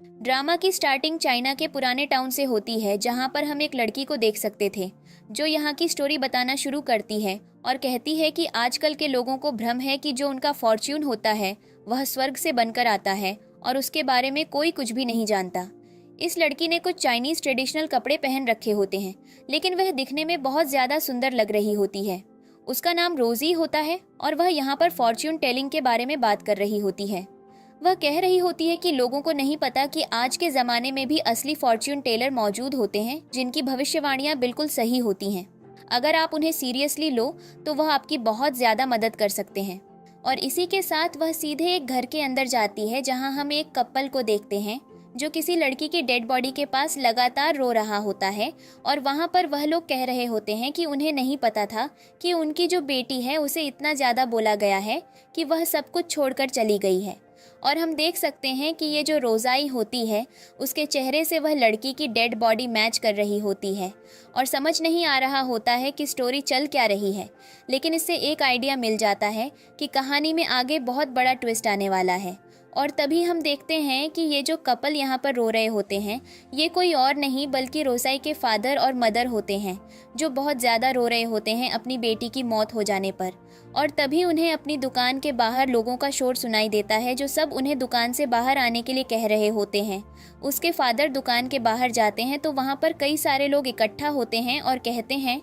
Drama की starting China के पुराने टाउन से होती है, जहां पर हम एक लड़की को देख सकते थे जो यहाँ की स्टोरी बताना शुरू करती है और कहती है कि आजकल के लोगों को भ्रम है कि जो उनका फॉर्च्यून होता है वह स्वर्ग से बनकर आता है और उसके बारे में कोई कुछ भी नहीं जानता। इस लड़की ने कुछ चाइनीज ट्रेडिशनल कपड़े पहन रखे होते हैं, लेकिन वह दिखने में बहुत ज्यादा सुंदर लग रही होती है। उसका नाम रोजी होता है और वह यहाँ पर फॉर्च्यून टेलिंग के बारे में बात कर रही होती है। वह कह रही होती है कि लोगों को नहीं पता कि आज के ज़माने में भी असली फॉर्च्यून टेलर मौजूद होते हैं जिनकी भविष्यवाणियां बिल्कुल सही होती हैं। अगर आप उन्हें सीरियसली लो तो वह आपकी बहुत ज़्यादा मदद कर सकते हैं। और इसी के साथ वह सीधे एक घर के अंदर जाती है जहां हम एक कपल को देखते हैं जो किसी लड़की की डेड बॉडी के पास लगातार रो रहा होता है। और वहां पर वह लोग कह रहे होते हैं कि उन्हें नहीं पता था कि उनकी जो बेटी है उसे इतना ज़्यादा बोला गया है कि वह सब कुछ छोड़कर चली गई है। और हम देख सकते हैं कि ये जो रोज़ाई होती है उसके चेहरे से वह लड़की की डेड बॉडी मैच कर रही होती है और समझ नहीं आ रहा होता है कि स्टोरी चल क्या रही है। लेकिन इससे एक आइडिया मिल जाता है कि कहानी में आगे बहुत बड़ा ट्विस्ट आने वाला है। और तभी हम देखते हैं कि ये जो कपल यहाँ पर रो रहे होते हैं ये कोई और नहीं बल्कि रोज़ाई के फादर और मदर होते हैं, जो बहुत ज़्यादा रो रहे होते हैं अपनी बेटी की मौत हो जाने पर। और तभी उन्हें अपनी दुकान के बाहर लोगों का शोर सुनाई देता है जो सब उन्हें दुकान से बाहर आने के लिए कह रहे होते हैं। उसके फादर दुकान के बाहर जाते हैं तो वहाँ पर कई सारे लोग इकट्ठा होते हैं और कहते हैं,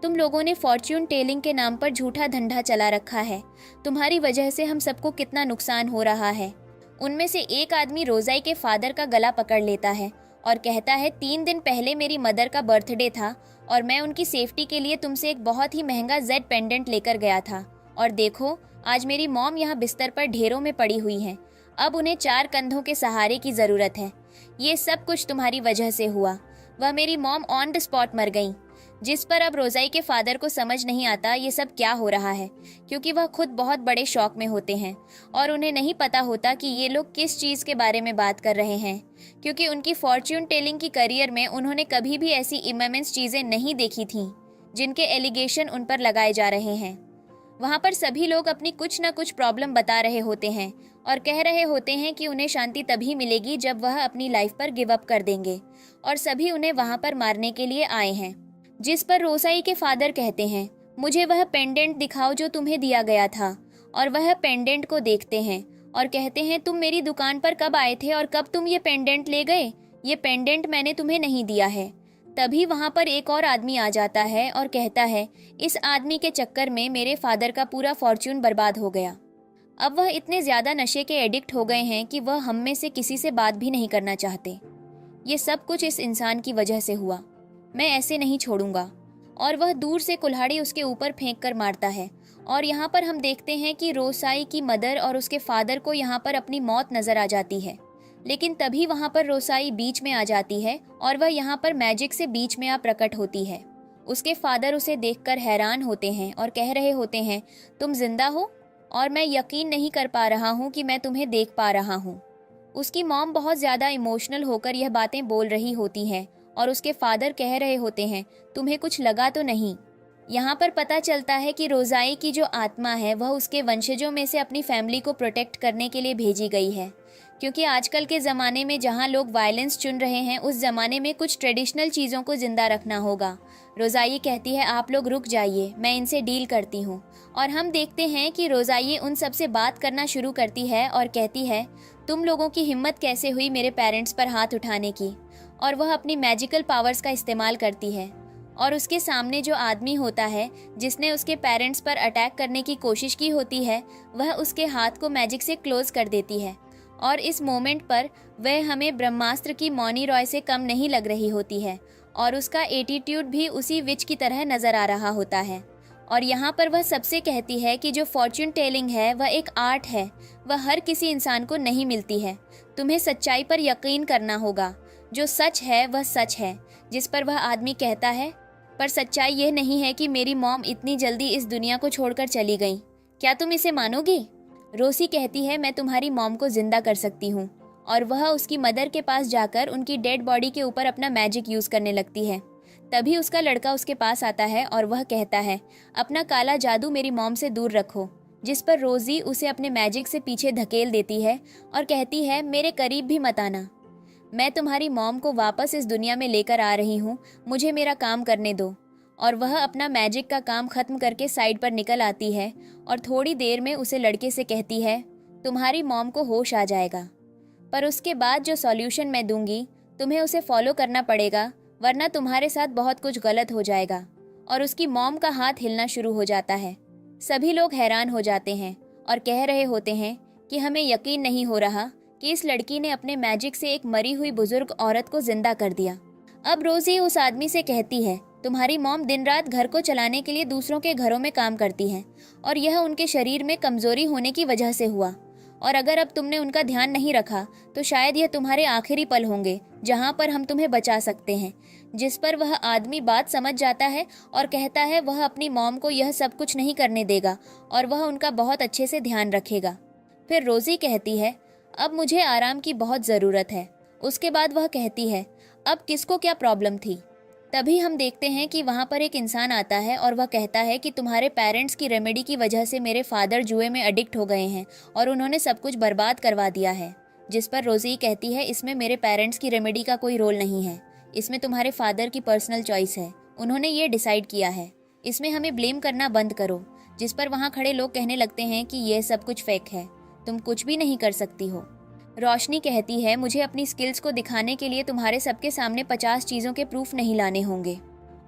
तुम लोगों ने फॉर्च्यून टेलिंग के नाम पर झूठा धंधा चला रखा है। तुम्हारी वजह से हम सबको कितना नुकसान हो रहा है। उनमें से एक आदमी रोज़ाई के फादर का गला पकड़ लेता है और कहता है, 3 दिन पहले मेरी मदर का बर्थडे था और मैं उनकी सेफ्टी के लिए तुमसे एक बहुत ही महंगा जेड पेंडेंट लेकर गया था। और देखो, आज मेरी मॉम यहाँ बिस्तर पर ढेरों में पड़ी हुई हैं। अब उन्हें 4 कंधों के सहारे की ज़रूरत है। ये सब कुछ तुम्हारी वजह से हुआ। वह मेरी मॉम ऑन द स्पॉट मर गई। जिस पर अब रोज़ाई के फादर को समझ नहीं आता ये सब क्या हो रहा है, क्योंकि वह खुद बहुत बड़े शौक में होते हैं और उन्हें नहीं पता होता कि ये लोग किस चीज़ के बारे में बात कर रहे हैं, क्योंकि उनकी फॉर्च्यून टेलिंग की करियर में उन्होंने कभी भी ऐसी इमेंस चीज़ें नहीं देखी थीं जिनके एलिगेशन उन पर लगाए जा रहे हैं। वहाँ पर सभी लोग अपनी कुछ ना कुछ प्रॉब्लम बता रहे होते हैं और कह रहे होते हैं कि उन्हें शांति तभी मिलेगी जब वह अपनी लाइफ पर गिव अप कर देंगे। और सभी उन्हें वहाँ पर मारने के लिए आए हैं। जिस पर रोज़ाई के फादर कहते हैं, मुझे वह पेंडेंट दिखाओ जो तुम्हें दिया गया था। और वह पेंडेंट को देखते हैं और कहते हैं, तुम मेरी दुकान पर कब आए थे और कब तुम ये पेंडेंट ले गए? ये पेंडेंट मैंने तुम्हें नहीं दिया है। तभी वहाँ पर एक और आदमी आ जाता है और कहता है, इस आदमी के चक्कर में मेरे फादर का पूरा फॉर्च्यून बर्बाद हो गया। अब वह इतने ज़्यादा नशे के एडिक्ट हो गए हैं कि वह हम में से किसी से बात भी नहीं करना चाहते। ये सब कुछ इस इंसान की वजह से हुआ। मैं ऐसे नहीं छोड़ूंगा। और वह दूर से कुल्हाड़ी उसके ऊपर फेंक कर मारता है। और यहाँ पर हम देखते हैं कि रोज़ाई की मदर और उसके फादर को यहाँ पर अपनी मौत नज़र आ जाती है। लेकिन तभी वहाँ पर रोज़ाई बीच में आ जाती है और वह यहाँ पर मैजिक से बीच में आ प्रकट होती है। उसके फादर उसे देखकर हैरान होते हैं और कह रहे होते हैं, तुम जिंदा हो और मैं यकीन नहीं कर पा रहा हूँ कि मैं तुम्हें देख पा रहा हूँ। उसकी मॉम बहुत ज़्यादा इमोशनल होकर यह बातें बोल रही होती हैं और उसके फादर कह रहे होते हैं, तुम्हें कुछ लगा तो नहीं? यहाँ पर पता चलता है कि रोज़ाई की जो आत्मा है वह उसके वंशजों में से अपनी फैमिली को प्रोटेक्ट करने के लिए भेजी गई है, क्योंकि आजकल के ज़माने में जहाँ लोग वायलेंस चुन रहे हैं उस ज़माने में कुछ ट्रेडिशनल चीज़ों को ज़िंदा रखना होगा। रोज़ाई कहती है, आप लोग रुक जाइए, मैं इनसे डील करती हूँ। और हम देखते हैं कि रोज़ाई उन सब से बात करना शुरू करती है और कहती है, तुम लोगों की हिम्मत कैसे हुई मेरे पेरेंट्स पर हाथ उठाने की? और वह अपनी मैजिकल पावर्स का इस्तेमाल करती है और उसके सामने जो आदमी होता है जिसने उसके पेरेंट्स पर अटैक करने की कोशिश की होती है वह उसके हाथ को मैजिक से क्लोज कर देती है। और इस मोमेंट पर वह हमें ब्रह्मास्त्र की मौनी रॉय से कम नहीं लग रही होती है और उसका एटीट्यूड भी उसी विच की तरह नज़र आ रहा होता है। और यहाँ पर वह सबसे कहती है कि जो फॉर्च्यून टेलिंग है वह एक आर्ट है, वह हर किसी इंसान को नहीं मिलती है। तुम्हें सच्चाई पर यकीन करना होगा। जो सच है वह सच है। जिस पर वह आदमी कहता है, पर सच्चाई यह नहीं है कि मेरी मॉम इतनी जल्दी इस दुनिया को छोड़कर चली गई। क्या तुम इसे मानोगी? रोसी कहती है, मैं तुम्हारी मॉम को जिंदा कर सकती हूँ। और वह उसकी मदर के पास जाकर उनकी डेड बॉडी के ऊपर अपना मैजिक यूज़ करने लगती है। तभी उसका लड़का उसके पास आता है और वह कहता है, अपना काला जादू मेरी मॉम से दूर रखो। जिस पर रोजी उसे अपने मैजिक से पीछे धकेल देती है और कहती है, मेरे करीब भी मत आना। मैं तुम्हारी मॉम को वापस इस दुनिया में लेकर आ रही हूँ, मुझे मेरा काम करने दो। और वह अपना मैजिक का काम खत्म करके साइड पर निकल आती है और थोड़ी देर में उसे लड़के से कहती है, तुम्हारी मॉम को होश आ जाएगा, पर उसके बाद जो सॉल्यूशन मैं दूंगी तुम्हें उसे फॉलो करना पड़ेगा, वरना तुम्हारे साथ बहुत कुछ गलत हो जाएगा। और उसकी मॉम का हाथ हिलना शुरू हो जाता है। सभी लोग हैरान हो जाते हैं और कह रहे होते हैं कि हमें यकीन नहीं हो रहा कि इस लड़की ने अपने मैजिक से एक मरी हुई बुजुर्ग औरत को जिंदा कर दिया। अब रोजी उस आदमी से कहती है, तुम्हारी मॉम दिन रात घर को चलाने के लिए दूसरों के घरों में काम करती है और यह उनके शरीर में कमजोरी होने की वजह से हुआ। और अगर अब तुमने उनका ध्यान नहीं रखा तो शायद यह तुम्हारे आखिरी पल होंगे जहां पर हम तुम्हें बचा सकते हैं। जिस पर वह आदमी बात समझ जाता है और कहता है वह अपनी मॉम को यह सब कुछ नहीं करने देगा और वह उनका बहुत अच्छे से ध्यान रखेगा। फिर रोजी कहती है, अब मुझे आराम की बहुत ज़रूरत है। उसके बाद वह कहती है, अब किसको क्या प्रॉब्लम थी। तभी हम देखते हैं कि वहाँ पर एक इंसान आता है और वह कहता है कि तुम्हारे पेरेंट्स की रेमेडी की वजह से मेरे फादर जुए में एडिक्ट हो गए हैं और उन्होंने सब कुछ बर्बाद करवा दिया है। जिस पर रोजी कहती है, इसमें मेरे पेरेंट्स की रेमेडी का कोई रोल नहीं है, इसमें तुम्हारे फादर की पर्सनल चॉइस है, उन्होंने ये डिसाइड किया है, इसमें हमें ब्लेम करना बंद करो। जिस पर वहाँ खड़े लोग कहने लगते हैं कि यह सब कुछ फेक है, तुम कुछ भी नहीं कर सकती हो। रोशनी कहती है, मुझे अपनी स्किल्स को दिखाने के लिए तुम्हारे सबके सामने 50 चीज़ों के प्रूफ नहीं लाने होंगे।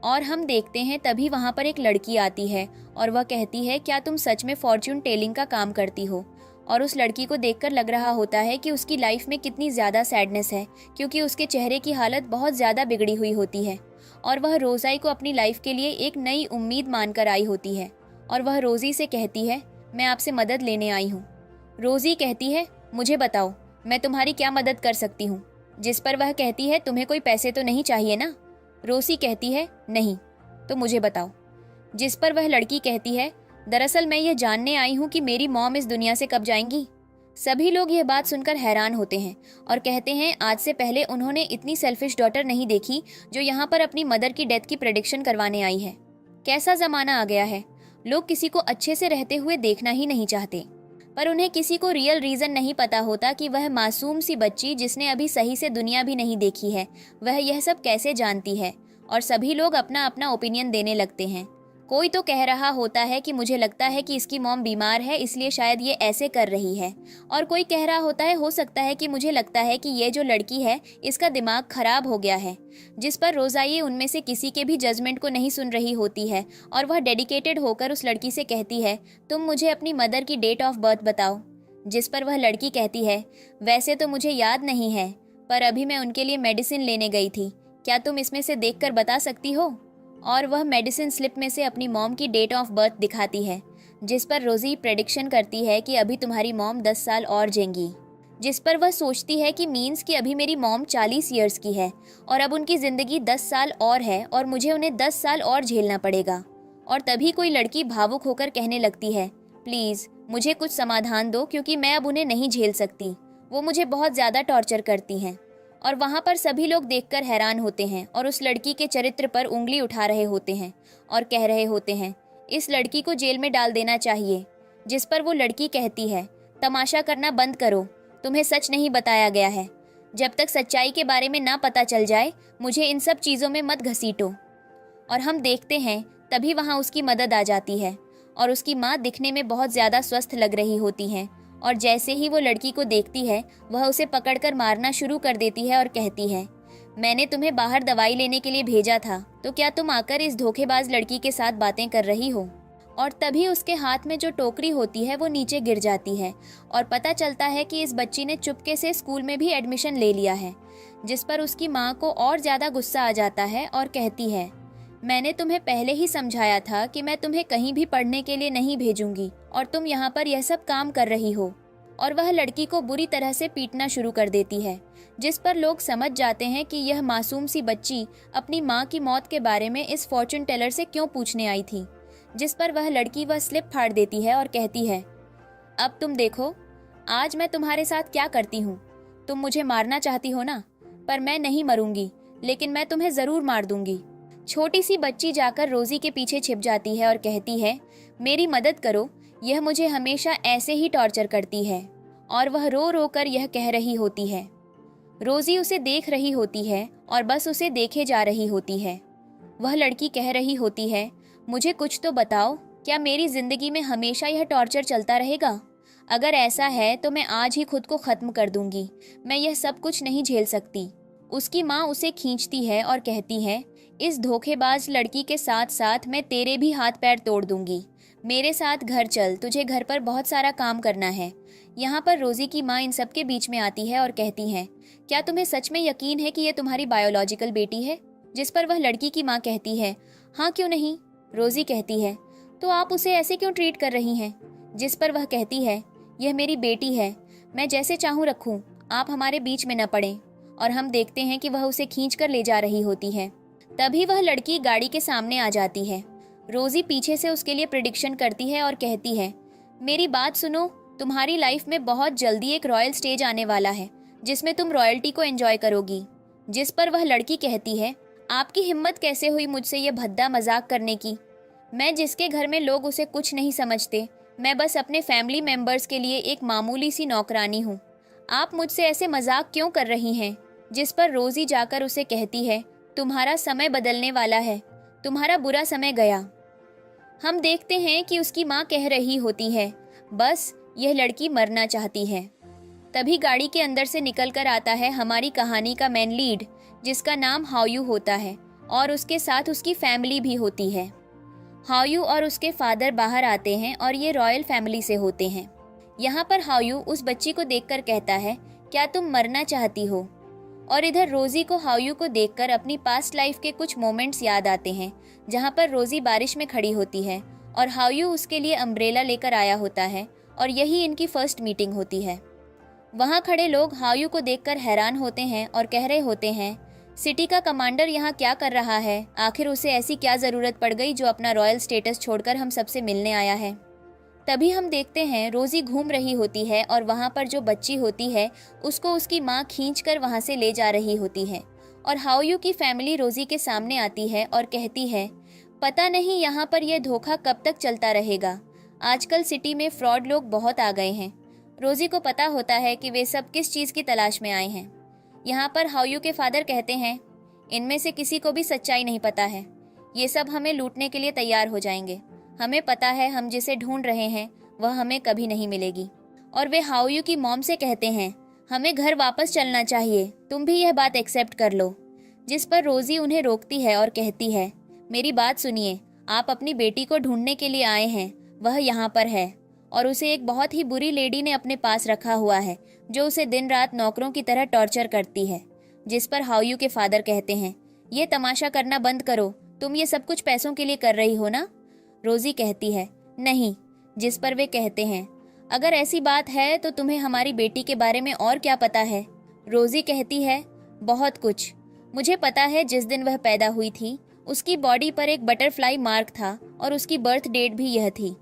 और हम देखते हैं तभी वहाँ पर एक लड़की आती है और वह कहती है, क्या तुम सच में फॉर्च्यून टेलिंग का काम करती हो। और उस लड़की को देखकर लग रहा होता है कि उसकी लाइफ में कितनी ज़्यादा सैडनेस है, क्योंकि उसके चेहरे की हालत बहुत ज़्यादा बिगड़ी हुई होती है और वह रोज़ाई को अपनी लाइफ के लिए एक नई उम्मीद मानकर आई होती है। और वह रोज़ी से कहती है, मैं आपसे मदद लेने आई हूँ। रोज़ी कहती है, मुझे बताओ मैं तुम्हारी क्या मदद कर सकती हूँ। जिस पर वह कहती है, तुम्हें कोई पैसे तो नहीं चाहिए ना। रोसी कहती है, नहीं, तो मुझे बताओ। जिस पर वह लड़की कहती है, दरअसल मैं ये जानने आई हूँ कि मेरी मॉम इस दुनिया से कब जाएंगी। सभी लोग यह बात सुनकर हैरान होते हैं और कहते हैं, आज से पहले उन्होंने इतनी सेल्फिश डॉटर नहीं देखी जो यहाँ पर अपनी मदर की डेथ की प्रेडिक्शन करवाने आई है। कैसा ज़माना आ गया है, लोग किसी को अच्छे से रहते हुए देखना ही नहीं चाहते। पर उन्हें किसी को रियल रीज़न नहीं पता होता कि वह मासूम सी बच्ची जिसने अभी सही से दुनिया भी नहीं देखी है, वह यह सब कैसे जानती है। और सभी लोग अपना अपना ओपिनियन देने लगते हैं। कोई तो कह रहा होता है कि मुझे लगता है कि इसकी मॉम बीमार है इसलिए शायद ये ऐसे कर रही है। और कोई कह रहा होता है, हो सकता है कि मुझे लगता है कि ये जो लड़की है इसका दिमाग खराब हो गया है। जिस पर रोज़ाई उनमें से किसी के भी जजमेंट को नहीं सुन रही होती है और वह डेडिकेटेड होकर उस लड़की से कहती है, तुम मुझे अपनी मदर की डेट ऑफ बर्थ बताओ। जिस पर वह लड़की कहती है, वैसे तो मुझे याद नहीं है, पर अभी मैं उनके लिए मेडिसिन लेने गई थी, क्या तुम इसमें से देखकर बता सकती हो। और वह मेडिसिन स्लिप में से अपनी मॉम की डेट ऑफ बर्थ दिखाती है। जिस पर रोजी प्रेडिक्शन करती है कि अभी तुम्हारी मॉम 10 साल और जिएंगी। जिस पर वह सोचती है कि मीन्स कि अभी मेरी मॉम 40 ईयर्स की है और अब उनकी ज़िंदगी 10 साल और है और मुझे उन्हें 10 साल और झेलना पड़ेगा। और तभी कोई लड़की भावुक होकर कहने लगती है, प्लीज़ मुझे कुछ समाधान दो, क्योंकि मैं अब उन्हें नहीं झेल सकती, वो मुझे बहुत ज़्यादा टॉर्चर करती हैं। और वहाँ पर सभी लोग देखकर हैरान होते हैं और उस लड़की के चरित्र पर उंगली उठा रहे होते हैं और कह रहे होते हैं, इस लड़की को जेल में डाल देना चाहिए। जिस पर वो लड़की कहती है, तमाशा करना बंद करो, तुम्हें सच नहीं बताया गया है, जब तक सच्चाई के बारे में ना पता चल जाए मुझे इन सब चीज़ों में मत घसीटो। और हम देखते हैं तभी वहाँ उसकी मदद आ जाती है और उसकी माँ दिखने में बहुत ज़्यादा स्वस्थ लग रही होती हैं। और जैसे ही वो लड़की को देखती है वह उसे पकड़कर मारना शुरू कर देती है और कहती है, मैंने तुम्हें बाहर दवाई लेने के लिए भेजा था, तो क्या तुम आकर इस धोखेबाज लड़की के साथ बातें कर रही हो। और तभी उसके हाथ में जो टोकरी होती है वो नीचे गिर जाती है और पता चलता है कि इस बच्ची ने चुपके से स्कूल में भी एडमिशन ले लिया है। जिस पर उसकी माँ को और ज़्यादा गुस्सा आ जाता है और कहती है, मैंने तुम्हें पहले ही समझाया था कि मैं तुम्हें कहीं भी पढ़ने के लिए नहीं भेजूंगी और तुम यहाँ पर यह सब काम कर रही हो। और वह लड़की को बुरी तरह से पीटना शुरू कर देती है। जिस पर लोग समझ जाते हैं कि यह मासूम सी बच्ची अपनी माँ की मौत के बारे में इस फॉर्चून टेलर से क्यों पूछने आई थी। जिस पर वह लड़की वह स्लिप फाड़ देती है और कहती है, अब तुम देखो आज मैं तुम्हारे साथ क्या करती हूँ। तुम मुझे मारना चाहती हो ना, पर मैं नहीं मरूंगी, लेकिन मैं तुम्हें ज़रूर मार दूंगी। छोटी सी बच्ची जाकर रोजी के पीछे छिप जाती है और कहती है, मेरी मदद करो, यह मुझे हमेशा ऐसे ही टॉर्चर करती है। और वह रो रो कर यह कह रही होती है। रोजी उसे देख रही होती है और बस उसे देखे जा रही होती है। वह लड़की कह रही होती है, मुझे कुछ तो बताओ, क्या मेरी जिंदगी में हमेशा यह टॉर्चर चलता रहेगा? अगर ऐसा है तो मैं आज ही खुद को खत्म कर दूंगी। मैं यह सब कुछ नहीं झेल सकती। उसकी माँ उसे खींचती है और कहती है, इस धोखेबाज लड़की के साथ साथ मैं तेरे भी हाथ पैर तोड़ दूंगी। मेरे साथ घर चल, तुझे घर पर बहुत सारा काम करना है। यहाँ पर रोजी की माँ इन सब के बीच में आती है और कहती है, क्या तुम्हें सच में यकीन है कि यह तुम्हारी बायोलॉजिकल बेटी है? जिस पर वह लड़की की माँ कहती है, हाँ क्यों नहीं। रोजी कहती है, तो आप उसे ऐसे क्यों ट्रीट कर रही हैं? जिस पर वह कहती है, यह मेरी बेटी है, मैं जैसे चाहूँ रखूँ, आप हमारे बीच में न पड़ें। और हम देखते हैं कि वह उसे खींच कर ले जा रही होती है। तभी वह लड़की गाड़ी के सामने आ जाती है। रोजी पीछे से उसके लिए प्रिडिक्शन करती है और कहती है, मेरी बात सुनो, तुम्हारी लाइफ में बहुत जल्दी एक रॉयल स्टेज आने वाला है जिसमें तुम रॉयल्टी को एंजॉय करोगी। जिस पर वह लड़की कहती है, आपकी हिम्मत कैसे हुई मुझसे ये भद्दा मजाक करने की? मैं जिसके घर में लोग उसे कुछ नहीं समझते, मैं बस अपने फैमिली मेंबर्स के लिए एक मामूली सी नौकरानी हूँ। आप मुझसे ऐसे मजाक क्यों कर रही हैं? जिस पर रोजी जाकर उसे कहती है, तुम्हारा समय बदलने वाला है, तुम्हारा बुरा समय गया। हम देखते हैं कि उसकी माँ कह रही होती है, बस यह लड़की मरना चाहती है। तभी गाड़ी के अंदर से निकल कर आता है हमारी कहानी का मेन लीड, जिसका नाम हाओयू होता है और उसके साथ उसकी फैमिली भी होती है। हाओयू और उसके फादर बाहर आते हैं और ये रॉयल फैमिली से होते हैं। यहाँ पर हाओयू उस बच्ची को देखकर कहता है, क्या तुम मरना चाहती हो? और इधर रोजी को हाओयू को देखकर अपनी पास्ट लाइफ के कुछ मोमेंट्स याद आते हैं, जहाँ पर रोजी बारिश में खड़ी होती है और हाओयू उसके लिए अम्ब्रेला लेकर आया होता है और यही इनकी फर्स्ट मीटिंग होती है। वहाँ खड़े लोग हाओयू को देखकर हैरान होते हैं और कह रहे होते हैं, सिटी का कमांडर यहाँ क्या कर रहा है? आखिर उसे ऐसी क्या ज़रूरत पड़ गई जो अपना रॉयल स्टेटस छोड़कर हम सबसे मिलने आया है? तभी हम देखते हैं रोजी घूम रही होती है और वहाँ पर जो बच्ची होती है उसको उसकी माँ खींचकर वहाँ से ले जा रही होती है। और हाओयू की फैमिली रोजी के सामने आती है और कहती है, पता नहीं यहाँ पर यह धोखा कब तक चलता रहेगा। आजकल सिटी में फ्रॉड लोग बहुत आ गए हैं। रोजी को पता होता है कि वे सब किस चीज़ की तलाश में आए हैं। यहाँ पर हाओयू के फादर कहते हैं, इनमें से किसी को भी सच्चाई नहीं पता है, ये सब हमें लूटने के लिए तैयार हो जाएंगे। हमें पता है हम जिसे ढूंढ रहे हैं वह हमें कभी नहीं मिलेगी। और वे हाओयू की मॉम से कहते हैं, हमें घर वापस चलना चाहिए, तुम भी यह बात एक्सेप्ट कर लो। जिस पर रोजी उन्हें रोकती है और कहती है, मेरी बात सुनिए, आप अपनी बेटी को ढूंढने के लिए आए हैं, वह यहाँ पर है और उसे एक बहुत ही बुरी लेडी ने अपने पास रखा हुआ है जो उसे दिन रात नौकरों की तरह टॉर्चर करती है। जिस पर हाओयू के फादर कहते हैं, ये तमाशा करना बंद करो, तुम ये सब कुछ पैसों के लिए कर रही हो ना? रोजी कहती है, नहीं। जिस पर वे कहते हैं, अगर ऐसी बात है तो तुम्हें हमारी बेटी के बारे में और क्या पता है? रोजी कहती है, बहुत कुछ। मुझे पता है जिस दिन वह पैदा हुई थी उसकी बॉडी पर एक बटरफ्लाई मार्क था और उसकी बर्थ डेट भी यह थी।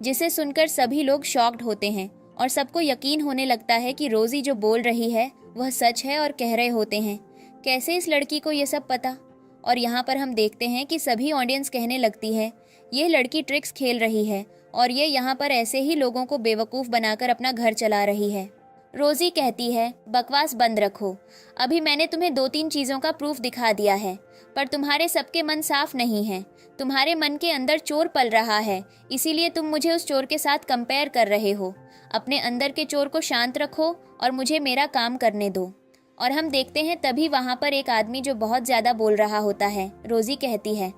जिसे सुनकर सभी लोग शॉक्ड होते हैं और सबको यकीन होने लगता है कि रोजी जो बोल रही है वह सच है और कह रहे होते हैं, कैसे इस लड़की को ये सब पता? और यहाँ पर हम देखते हैं कि सभी ऑडियंस कहने लगती है, ये लड़की ट्रिक्स खेल रही है और ये यहाँ पर ऐसे ही लोगों को बेवकूफ़ बनाकर अपना घर चला रही है। रोजी कहती है, बकवास बंद रखो, अभी मैंने तुम्हें 2-3 चीज़ों का प्रूफ दिखा दिया है, पर तुम्हारे सबके मन साफ नहीं हैं। तुम्हारे मन के अंदर चोर पल रहा है, इसीलिए तुम मुझे उस चोर के साथ कंपेयर कर रहे हो। अपने अंदर के चोर को शांत रखो और मुझे मेरा काम करने दो। और हम देखते हैं तभी वहाँ पर एक आदमी जो बहुत ज़्यादा बोल रहा होता है। रोजी कहती है,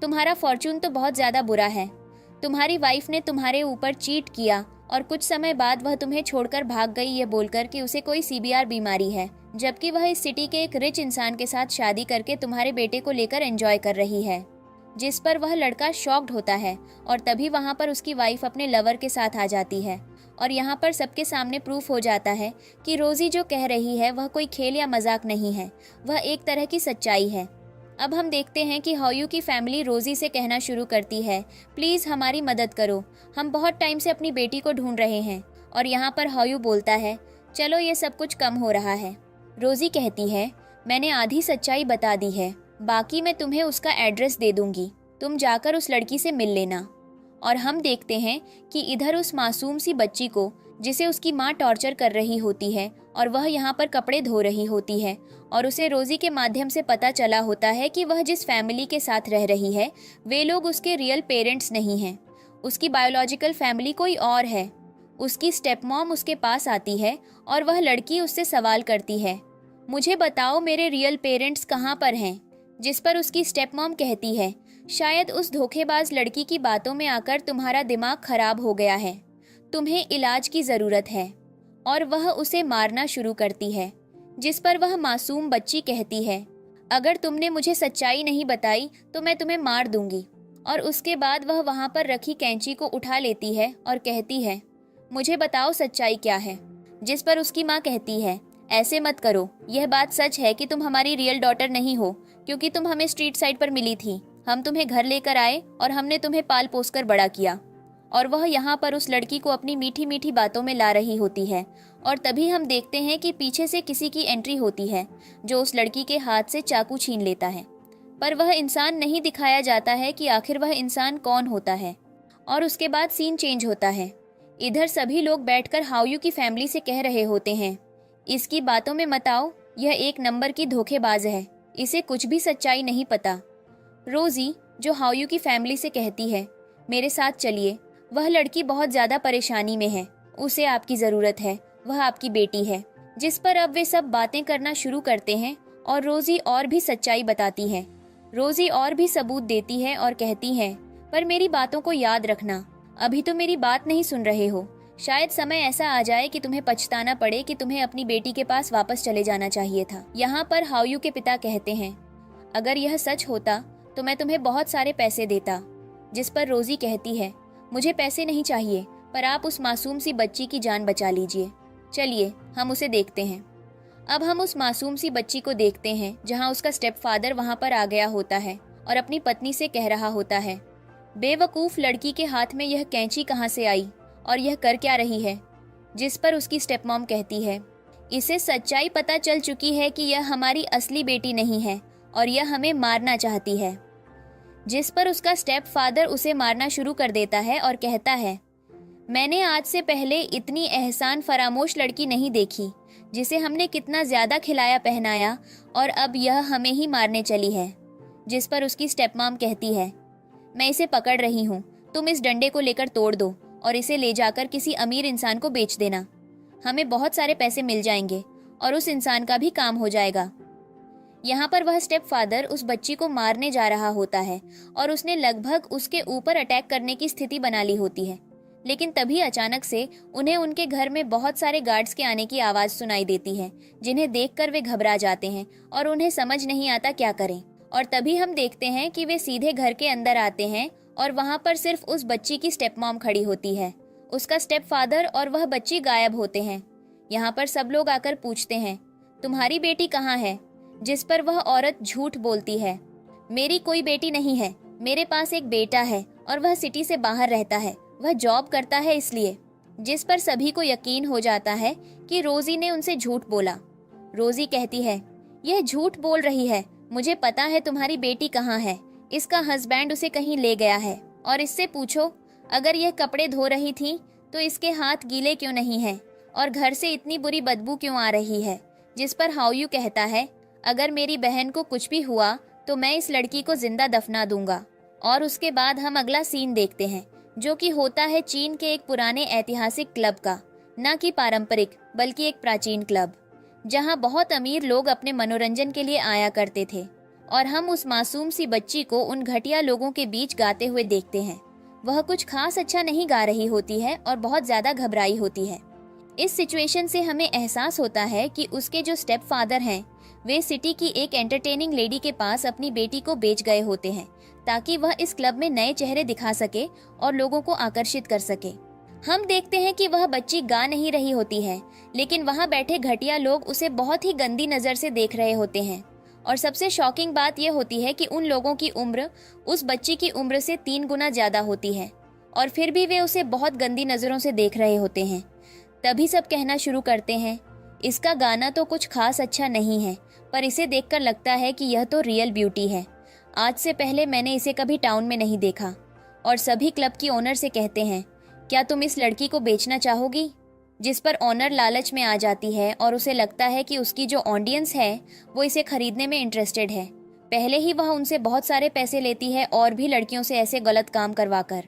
तुम्हारा फॉर्चून तो बहुत ज़्यादा बुरा है। तुम्हारी वाइफ ने तुम्हारे ऊपर चीट किया और कुछ समय बाद वह तुम्हें छोड़कर भाग गई ये बोलकर कि उसे कोई CBR बीमारी है, जबकि वह इस सिटी के एक रिच इंसान के साथ शादी करके तुम्हारे बेटे को लेकर एंजॉय कर रही है। जिस पर वह लड़का शॉक्ड होता है और तभी वहाँ पर उसकी वाइफ अपने लवर के साथ आ जाती है और यहाँ पर सबके सामने प्रूफ हो जाता है कि रोजी जो कह रही है वह कोई खेल या मजाक नहीं है, वह एक तरह की सच्चाई है। अब हम देखते हैं कि हाओयू की फैमिली रोजी से कहना शुरू करती है, प्लीज़ हमारी मदद करो, हम बहुत टाइम से अपनी बेटी को ढूंढ रहे हैं। और यहाँ पर हाओयू बोलता है, चलो ये सब कुछ कम हो रहा है। रोजी कहती है, मैंने आधी सच्चाई बता दी है, बाकी मैं तुम्हें उसका एड्रेस दे दूंगी, तुम जाकर उस लड़की से मिल लेना। और हम देखते हैं कि इधर उस मासूम सी बच्ची को जिसे उसकी माँ टॉर्चर कर रही होती है और वह यहाँ पर कपड़े धो रही होती है और उसे रोजी के माध्यम से पता चला होता है कि वह जिस फैमिली के साथ रह रही है वे लोग उसके रियल पेरेंट्स नहीं हैं। उसकी बायोलॉजिकल फैमिली कोई और है। उसकी स्टेप मॉम उसके पास आती है और वह लड़की उससे सवाल करती है, मुझे बताओ मेरे रियल पेरेंट्स कहाँ पर हैं? जिस पर उसकी स्टेप मॉम कहती है, शायद उस धोखेबाज लड़की की बातों में आकर तुम्हारा दिमाग खराब हो गया है, तुम्हें इलाज की ज़रूरत है। और वह उसे मारना शुरू करती है। जिस पर वह मासूम बच्ची कहती है, अगर तुमने मुझे सच्चाई नहीं बताई तो मैं तुम्हें मार दूंगी। और उसके बाद वह वहाँ पर रखी कैंची को उठा लेती है और कहती है, मुझे बताओ सच्चाई क्या है? जिस पर उसकी माँ कहती है, ऐसे मत करो, यह बात सच है कि तुम हमारी रियल डॉटर नहीं हो, क्योंकि तुम हमें स्ट्रीट साइड पर मिली थी। हम तुम्हें घर लेकर आए और हमने तुम्हें पाल पोस कर बड़ा किया। और वह यहाँ पर उस लड़की को अपनी मीठी मीठी बातों में ला रही होती है और तभी हम देखते हैं कि पीछे से किसी की एंट्री होती है जो उस लड़की के हाथ से चाकू छीन लेता है। पर वह इंसान नहीं दिखाया जाता है कि आखिर वह इंसान कौन होता है। और उसके बाद सीन चेंज होता है। इधर सभी लोग बैठकर हाओयू की फैमिली से कह रहे होते हैं, इसकी बातों में मत आओ, यह एक नंबर की धोखेबाज है, इसे कुछ भी सच्चाई नहीं पता। रोजी जो हाओयू की फैमिली से कहती है, मेरे साथ चलिए, वह लड़की बहुत ज़्यादा परेशानी में है, उसे आपकी ज़रूरत है, वह आपकी बेटी है। जिस पर अब वे सब बातें करना शुरू करते हैं और रोजी और भी सच्चाई बताती है। रोजी और भी सबूत देती है और कहती है, पर मेरी बातों को याद रखना, अभी तो मेरी बात नहीं सुन रहे हो। शायद समय ऐसा आ जाए कि तुम्हें पछताना पड़े कि तुम्हें अपनी बेटी के पास वापस चले जाना चाहिए था। यहाँ पर हाओयू के पिता कहते हैं, अगर यह सच होता तो मैं तुम्हें बहुत सारे पैसे देता। जिस पर रोजी कहती है, मुझे पैसे नहीं चाहिए, पर आप उस मासूम सी बच्ची की जान बचा लीजिए। चलिए हम उसे देखते हैं। अब हम उस मासूम सी बच्ची को देखते हैं जहां उसका स्टेप फादर वहां पर आ गया होता है और अपनी पत्नी से कह रहा होता है, बेवकूफ़ लड़की के हाथ में यह कैंची कहाँ से आई और यह कर क्या रही है? जिस पर उसकी स्टेप मॉम कहती है, इसे सच्चाई पता चल चुकी है कि यह हमारी असली बेटी नहीं है और यह हमें मारना चाहती है। जिस पर उसका स्टेप फादर उसे मारना शुरू कर देता है और कहता है, मैंने आज से पहले इतनी एहसान फरामोश लड़की नहीं देखी, जिसे हमने कितना ज़्यादा खिलाया पहनाया और अब यह हमें ही मारने चली है। जिस पर उसकी स्टेप मॉम कहती है, मैं इसे पकड़ रही हूँ, तुम इस डंडे को लेकर तोड़ दो और इसे ले जाकर किसी अमीर इंसान को बेच देना, हमें बहुत सारे पैसे मिल जाएंगे और उस इंसान का भी काम हो जाएगा। यहाँ पर वह स्टेप फादर उस बच्ची को मारने जा रहा होता है और उसने लगभग उसके ऊपर अटैक करने की स्थिति बना ली होती है, लेकिन तभी अचानक से उन्हें उनके घर में बहुत सारे गार्ड्स के आने की आवाज़ सुनाई देती है, जिन्हें देखकर वे घबरा जाते हैं और उन्हें समझ नहीं आता क्या करें। और तभी हम देखते हैं कि वे सीधे घर के अंदर आते हैं और वहाँ पर सिर्फ उस बच्ची की स्टेप मॉम खड़ी होती है। उसका स्टेप फादर और वह बच्ची गायब होते हैं। यहाँ पर सब लोग आकर पूछते हैं, तुम्हारी बेटी कहाँ है? जिस पर वह औरत झूठ बोलती है, मेरी कोई बेटी नहीं है, मेरे पास एक बेटा है और वह सिटी से बाहर रहता है, वह जॉब करता है इसलिए। जिस पर सभी को यकीन हो जाता है कि रोजी ने उनसे झूठ बोला। रोजी कहती है, यह झूठ बोल रही है, मुझे पता है तुम्हारी बेटी कहाँ है, इसका हस्बैंड उसे कहीं ले गया है और इससे पूछो, अगर यह कपड़े धो रही थी तो इसके हाथ गीले क्यों नहीं हैं और घर से इतनी बुरी बदबू क्यों आ रही है। जिस पर हाओयू कहता है, अगर मेरी बहन को कुछ भी हुआ तो मैं इस लड़की को जिंदा दफना दूंगा। और उसके बाद हम अगला सीन देखते हैं, जो कि होता है चीन के एक पुराने ऐतिहासिक क्लब का, न कि पारंपरिक बल्कि एक प्राचीन क्लब, जहां बहुत अमीर लोग अपने मनोरंजन के लिए आया करते थे। और हम उस मासूम सी बच्ची को उन घटिया लोगों के बीच गाते हुए देखते हैं। वह कुछ खास अच्छा नहीं गा रही होती है और बहुत ज्यादा घबराई होती है। इस सिचुएशन से हमें एहसास होता है कि उसके जो स्टेप फादर हैं वे सिटी की एक एंटरटेनिंग लेडी के पास अपनी बेटी को बेच गए होते हैं ताकि वह इस क्लब में नए चेहरे दिखा सके और लोगों को आकर्षित कर सके। हम देखते हैं कि वह बच्ची गा नहीं रही होती है, लेकिन वहाँ बैठे घटिया लोग उसे बहुत ही गंदी नज़र से देख रहे होते हैं। और सबसे शॉकिंग बात यह होती है कि उन लोगों की उम्र उस बच्ची की उम्र से 3 गुना ज़्यादा होती है और फिर भी वे उसे बहुत गंदी नज़रों से देख रहे होते हैं। तभी सब कहना शुरू करते हैं, इसका गाना तो कुछ खास अच्छा नहीं है, पर इसे देखकर लगता है कि यह तो रियल ब्यूटी है। आज से पहले मैंने इसे कभी टाउन में नहीं देखा। और सभी क्लब की ओनर से कहते हैं, क्या तुम इस लड़की को बेचना चाहोगी? जिस पर ऑनर लालच में आ जाती है और उसे लगता है कि उसकी जो ऑडियंस है वो इसे खरीदने में इंटरेस्टेड है। पहले ही वह उनसे बहुत सारे पैसे लेती है और भी लड़कियों से ऐसे गलत काम करवाकर।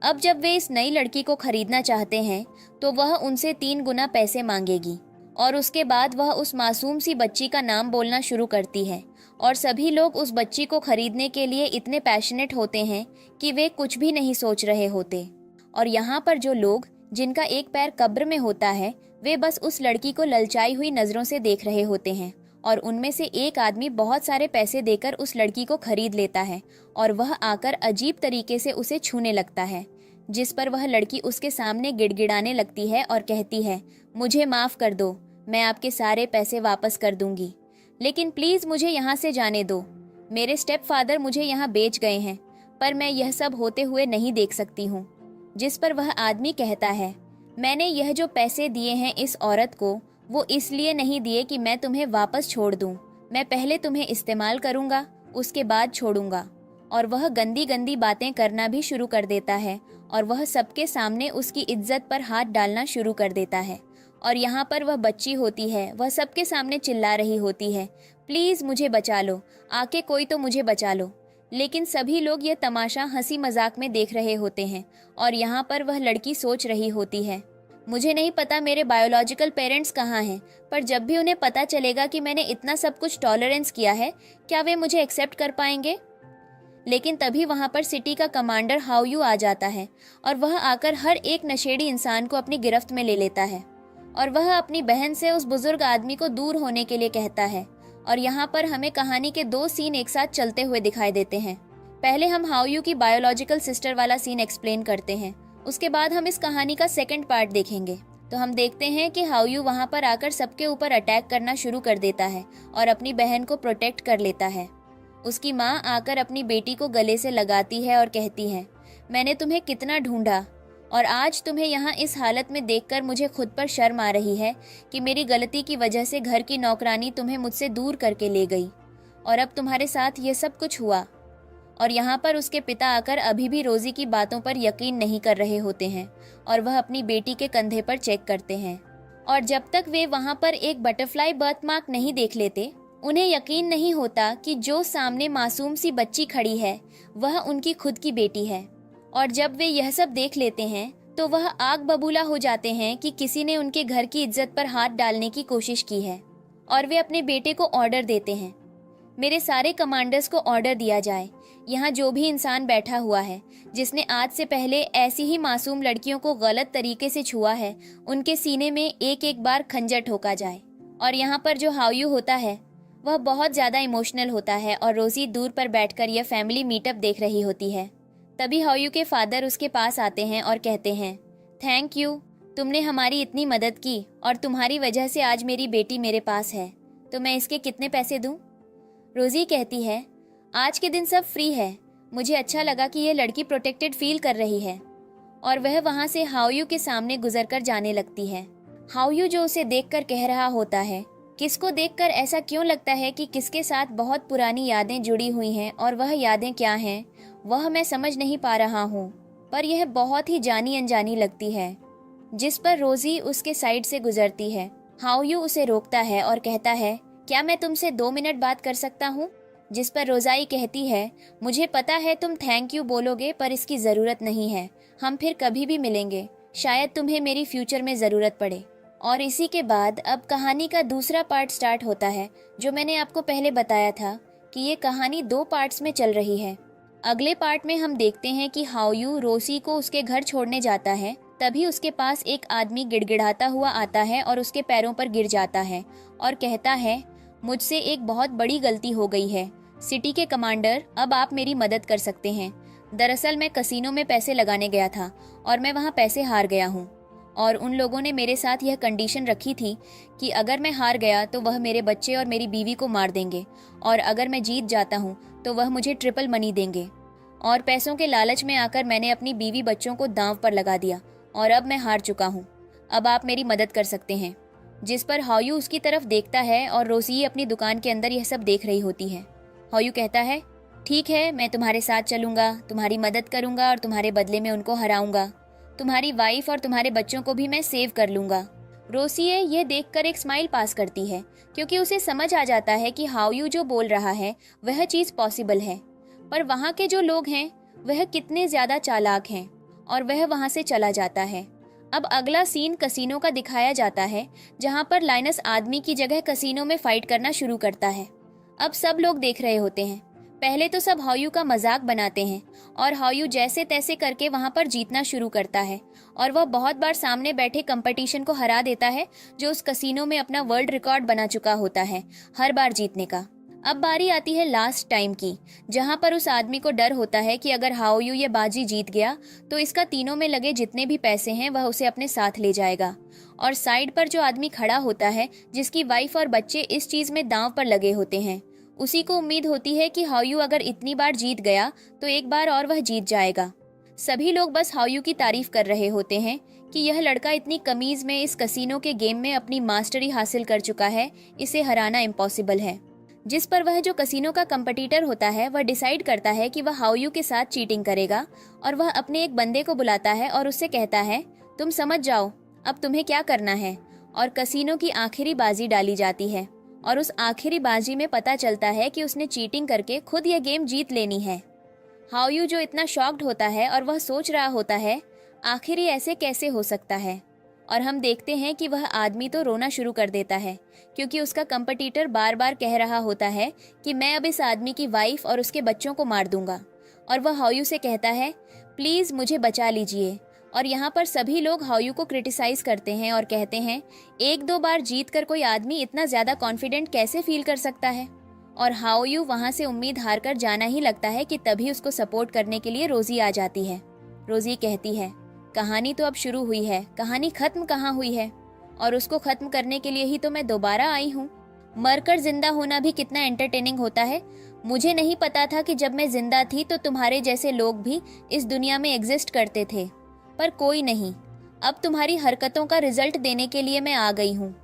अब जब वे इस नई लड़की को खरीदना चाहते हैं तो वह उनसे 3 गुना पैसे मांगेगी और उसके बाद वह उस मासूम सी बच्ची का नाम बोलना शुरू करती है और सभी लोग उस बच्ची को खरीदने के लिए इतने पैशनेट होते हैं कि वे कुछ भी नहीं सोच रहे होते। और यहाँ पर जो लोग जिनका एक पैर कब्र में होता है वे बस उस लड़की को ललचाई हुई नजरों से देख रहे होते हैं और उनमें से एक आदमी बहुत सारे पैसे देकर उस लड़की को खरीद लेता है और वह आकर अजीब तरीके से उसे छूने लगता है, जिस पर वह लड़की उसके सामने गिड़गिड़ाने लगती है और कहती है, मुझे माफ कर दो, मैं आपके सारे पैसे वापस कर दूंगी, लेकिन प्लीज मुझे यहाँ से जाने दो। मेरे स्टेप फादर मुझे यहाँ बेच गए हैं, पर मैं यह सब होते हुए नहीं देख सकती हूँ। जिस पर वह आदमी कहता है, मैंने यह जो पैसे दिए हैं इस औरत को वो इसलिए नहीं दिए कि मैं तुम्हें वापस छोड़ दूं। मैं पहले तुम्हें इस्तेमाल करूंगा, उसके बाद छोड़ूंगा। और वह गंदी गंदी बातें करना भी शुरू कर देता है और वह सबके सामने उसकी इज्जत पर हाथ डालना शुरू कर देता है। और यहाँ पर वह बच्ची होती है, वह सबके सामने चिल्ला रही होती है, प्लीज़ मुझे बचा लो, आके कोई तो मुझे बचा लो। लेकिन सभी लोग यह तमाशा हंसी मजाक में देख रहे होते हैं और यहाँ पर वह लड़की सोच रही होती है, मुझे नहीं पता मेरे बायोलॉजिकल पेरेंट्स कहाँ हैं, पर जब भी उन्हें पता चलेगा कि मैंने इतना सब कुछ टॉलरेंस किया है, क्या वे मुझे एक्सेप्ट कर पाएंगे। लेकिन तभी वहाँ पर सिटी का कमांडर हाओयू आ जाता है और वह आकर हर एक नशेड़ी इंसान को अपनी गिरफ्त में ले लेता है और वह अपनी बहन से उस बुजुर्ग आदमी को दूर होने के लिए कहता है। और यहाँ पर हमें कहानी के 2 सीन एक साथ चलते हुए दिखाई देते हैं। पहले हम हाओयू की बायोलॉजिकल सिस्टर वाला सीन एक्सप्लेन करते हैं, उसके बाद हम इस कहानी का सेकंड पार्ट देखेंगे। तो हम देखते हैं कि हाओयू वहाँ पर आकर सबके ऊपर अटैक करना शुरू कर देता है और अपनी बहन को प्रोटेक्ट कर लेता है। उसकी माँ आकर अपनी बेटी को गले से लगाती है और कहती है, मैंने तुम्हें कितना ढूंढा और आज तुम्हें यहाँ इस हालत में देखकर मुझे खुद पर शर्म आ रही है कि मेरी गलती की वजह से घर की नौकरानी तुम्हें मुझसे दूर करके ले गई और अब तुम्हारे साथ ये सब कुछ हुआ। और यहाँ पर उसके पिता आकर अभी भी रोजी की बातों पर यकीन नहीं कर रहे होते हैं और वह अपनी बेटी के कंधे पर चेक करते हैं और जब तक वे वहाँ पर एक बटरफ्लाई बर्थमार्क नहीं देख लेते उन्हें यकीन नहीं होता कि जो सामने मासूम सी बच्ची खड़ी है वह उनकी खुद की बेटी है। और जब वे यह सब देख लेते हैं तो वह आग बबूला हो जाते हैं कि किसी ने उनके घर की इज्जत पर हाथ डालने की कोशिश की है और वे अपने बेटे को ऑर्डर देते हैं, मेरे सारे कमांडर्स को ऑर्डर दिया जाए, यहाँ जो भी इंसान बैठा हुआ है जिसने आज से पहले ऐसी ही मासूम लड़कियों को गलत तरीके से छुआ है उनके सीने में एक एक बार खंजर ठोका जाए। और यहाँ पर जो हाओयू होता है वह बहुत ज़्यादा इमोशनल होता है और रोजी दूर पर बैठकर यह फैमिली मीटअप देख रही होती है। तभी हाओयू के फादर उसके पास आते हैं और कहते हैं, थैंक यू, तुमने हमारी इतनी मदद की और तुम्हारी वजह से आज मेरी बेटी मेरे पास है, तो मैं इसके कितने पैसे दूं? रोजी कहती है, आज के दिन सब फ्री है, मुझे अच्छा लगा कि ये लड़की प्रोटेक्टेड फील कर रही है। और वह वहाँ से हाओयू के सामने गुजरकर जाने लगती है। हाओयू जो उसे देखकर कह रहा होता है, किसको देखकर ऐसा क्यों लगता है कि किसके साथ बहुत पुरानी यादें जुड़ी हुई हैं और वह यादें क्या हैं वह मैं समझ नहीं पा रहा हूँ, पर यह बहुत ही जानी अनजानी लगती है। जिस पर रोजी उसके साइड से गुजरती है। हाओयू उसे रोकता है और कहता है, क्या मैं तुमसे 2 मिनट बात कर सकता हूँ? जिस पर रोजाई कहती है, मुझे पता है तुम थैंक यू बोलोगे पर इसकी ज़रूरत नहीं है, हम फिर कभी भी मिलेंगे, शायद तुम्हें मेरी फ्यूचर में ज़रूरत पड़े। और इसी के बाद अब कहानी का दूसरा पार्ट स्टार्ट होता है, जो मैंने आपको पहले बताया था कि ये कहानी 2 पार्ट्स में चल रही है। अगले पार्ट में हम देखते हैं कि हाओयू रोसी को उसके घर छोड़ने जाता है, तभी उसके पास एक आदमी गिड़गिड़ाता हुआ आता है और उसके पैरों पर गिर जाता है और कहता है, मुझसे एक बहुत बड़ी गलती हो गई है सिटी के कमांडर, अब आप मेरी मदद कर सकते हैं। दरअसल मैं कसीनो में पैसे लगाने गया था और मैं वहाँ पैसे हार गया हूँ और उन लोगों ने मेरे साथ यह कंडीशन रखी थी कि अगर मैं हार गया तो वह मेरे बच्चे और मेरी बीवी को मार देंगे और अगर मैं जीत जाता हूँ तो वह मुझे ट्रिपल मनी देंगे। और पैसों के लालच में आकर मैंने अपनी बीवी बच्चों को दांव पर लगा दिया और अब मैं हार चुका हूँ, अब आप मेरी मदद कर सकते हैं। जिस पर हाओयू उसकी तरफ देखता है और रोसी अपनी दुकान के अंदर यह सब देख रही होती है। हाओयू कहता है, ठीक है, मैं तुम्हारे साथ चलूंगा, तुम्हारी मदद करूंगा और तुम्हारे बदले में उनको हराऊंगा। तुम्हारी वाइफ और तुम्हारे बच्चों को भी मैं सेव कर लूंगा। रोसिए ये देखकर एक स्माइल पास करती है, क्योंकि उसे समझ आ जाता है कि हाउ यू जो बोल रहा है वह चीज़ पॉसिबल है। पर वहाँ के जो लोग हैं वह कितने ज़्यादा चालाक हैं, और वह वहाँ से चला जाता है। अब अगला सीन कसीनो का दिखाया जाता है, जहाँ पर लाइनस आदमी की जगह कसीनो में फाइट करना शुरू करता है। अब सब लोग देख रहे होते हैं। पहले तो सब हाउ यू का मजाक बनाते हैं, और हाउ यू जैसे तैसे करके वहाँ पर जीतना शुरू करता है, और वह बहुत बार सामने बैठे कंपटीशन को हरा देता है, जो उस कसीनो में अपना वर्ल्ड रिकॉर्ड बना चुका होता है हर बार जीतने का। अब बारी आती है लास्ट टाइम की, जहाँ पर उस आदमी को डर होता है कि अगर हाउ यू ये बाजी जीत गया तो इसका तीनों में लगे जितने भी पैसे हैं वह उसे अपने साथ ले जाएगा। और साइड पर जो आदमी खड़ा होता है, जिसकी वाइफ और बच्चे इस चीज़ में दांव पर लगे होते हैं, उसी को उम्मीद होती है कि हाउ यू अगर इतनी बार जीत गया तो एक बार और वह जीत जाएगा। सभी लोग बस हाउ यू की तारीफ कर रहे होते हैं कि यह लड़का इतनी कमीज में इस कसीनो के गेम में अपनी मास्टरी हासिल कर चुका है, इसे हराना इम्पॉसिबल है। जिस पर वह जो कसीनो का कंपटीटर होता है वह डिसाइड करता है कि वह हाउ यू के साथ चीटिंग करेगा, और वह अपने एक बंदे को बुलाता है और उससे कहता है, तुम समझ जाओ अब तुम्हें क्या करना है। और कसीनो की आखिरी बाजी डाली जाती है, और उस आखिरी बाजी में पता चलता है कि उसने चीटिंग करके खुद यह गेम जीत लेनी है। हाउ यू जो इतना शॉक्ड होता है और वह सोच रहा होता है आखिर ये ऐसे कैसे हो सकता है, और हम देखते हैं कि वह आदमी तो रोना शुरू कर देता है, क्योंकि उसका कंपटीटर बार बार कह रहा होता है कि मैं अब इस आदमी की वाइफ और उसके बच्चों को मार दूंगा। और वह हाउ यू से कहता है, प्लीज़ मुझे बचा लीजिए। और यहाँ पर सभी लोग हाउ यू को क्रिटिसाइज करते हैं और कहते हैं, एक दो बार जीत कर कोई आदमी इतना ज़्यादा कॉन्फिडेंट कैसे फील कर सकता है। और हाउ यू वहाँ से उम्मीद हार कर जाना ही लगता है कि तभी उसको सपोर्ट करने के लिए रोजी आ जाती है। रोजी कहती है, कहानी तो अब शुरू हुई है, कहानी खत्म कहाँ हुई है, और उसको खत्म करने के लिए ही तो मैं दोबारा आई हूँ। मरकर जिंदा होना भी कितना एंटरटेनिंग होता है। मुझे नहीं पता था कि जब मैं जिंदा थी तो तुम्हारे जैसे लोग भी इस दुनिया में एग्जिस्ट करते थे, पर कोई नहीं, अब तुम्हारी हरकतों का रिजल्ट देने के लिए मैं आ गई हूँ।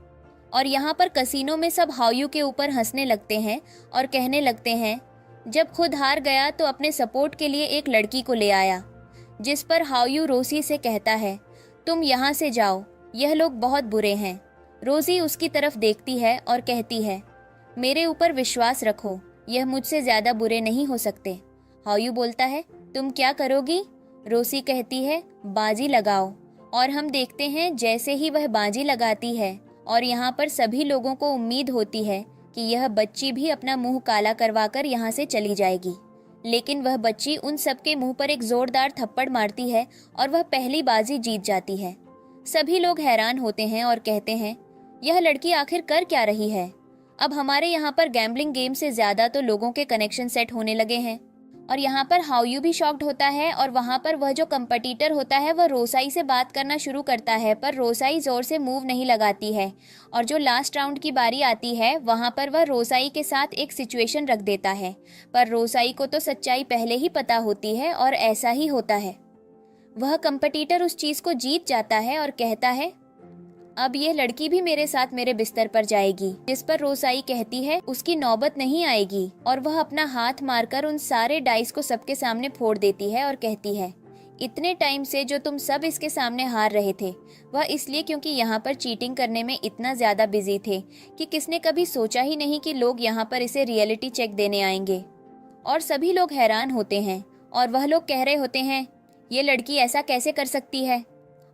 और यहाँ पर कसीनो में सब हाउ यू के ऊपर हंसने लगते हैं और कहने लगते हैं, जब खुद हार गया तो अपने सपोर्ट के लिए एक लड़की को ले आया। जिस पर हाउ यू रोसी से कहता है, तुम यहाँ से जाओ, यह लोग बहुत बुरे हैं। रोजी उसकी तरफ देखती है और कहती है, मेरे ऊपर विश्वास रखो, यह मुझसे ज़्यादा बुरे नहीं हो सकते। हाउ यू बोलता है, तुम क्या करोगी? रोसी कहती है, बाजी लगाओ। और हम देखते हैं जैसे ही वह बाजी लगाती है, और यहाँ पर सभी लोगों को उम्मीद होती है कि यह बच्ची भी अपना मुंह काला करवाकर यहाँ से चली जाएगी, लेकिन वह बच्ची उन सबके मुंह पर एक जोरदार थप्पड़ मारती है और वह पहली बाजी जीत जाती है। सभी लोग हैरान होते हैं और कहते हैं, यह लड़की आखिर कर क्या रही है। अब हमारे यहाँ पर गैम्बलिंग गेम से ज़्यादा तो लोगों के कनेक्शन सेट होने लगे हैं। और यहाँ पर हाउ यू भी शॉक्ड होता है, और वहाँ पर वह जो कंपटीटर होता है वह रोसाई से बात करना शुरू करता है, पर रोसाई ज़ोर से मूव नहीं लगाती है। और जो लास्ट राउंड की बारी आती है वहाँ पर वह रोसाई के साथ एक सिचुएशन रख देता है, पर रोसाई को तो सच्चाई पहले ही पता होती है और ऐसा ही होता है। वह कंपटीटर उस चीज़ को जीत जाता है और कहता है, अब ये लड़की भी मेरे साथ मेरे बिस्तर पर जाएगी। जिस पर रोसाई कहती है उसकी नौबत नहीं आएगी, और वह अपना हाथ मारकर उन सारे डाइस को सबके सामने फोड़ देती है और कहती है, इतने टाइम से जो तुम सब इसके सामने हार रहे थे वह इसलिए क्योंकि यहाँ पर चीटिंग करने में इतना ज़्यादा बिजी थे कि किसने कभी सोचा ही नहीं कि लोग यहाँ पर इसे रियलिटी चेक देने आएंगे। और सभी लोग हैरान होते हैं, और वह लोग कह रहे होते हैं, ये लड़की ऐसा कैसे कर सकती है।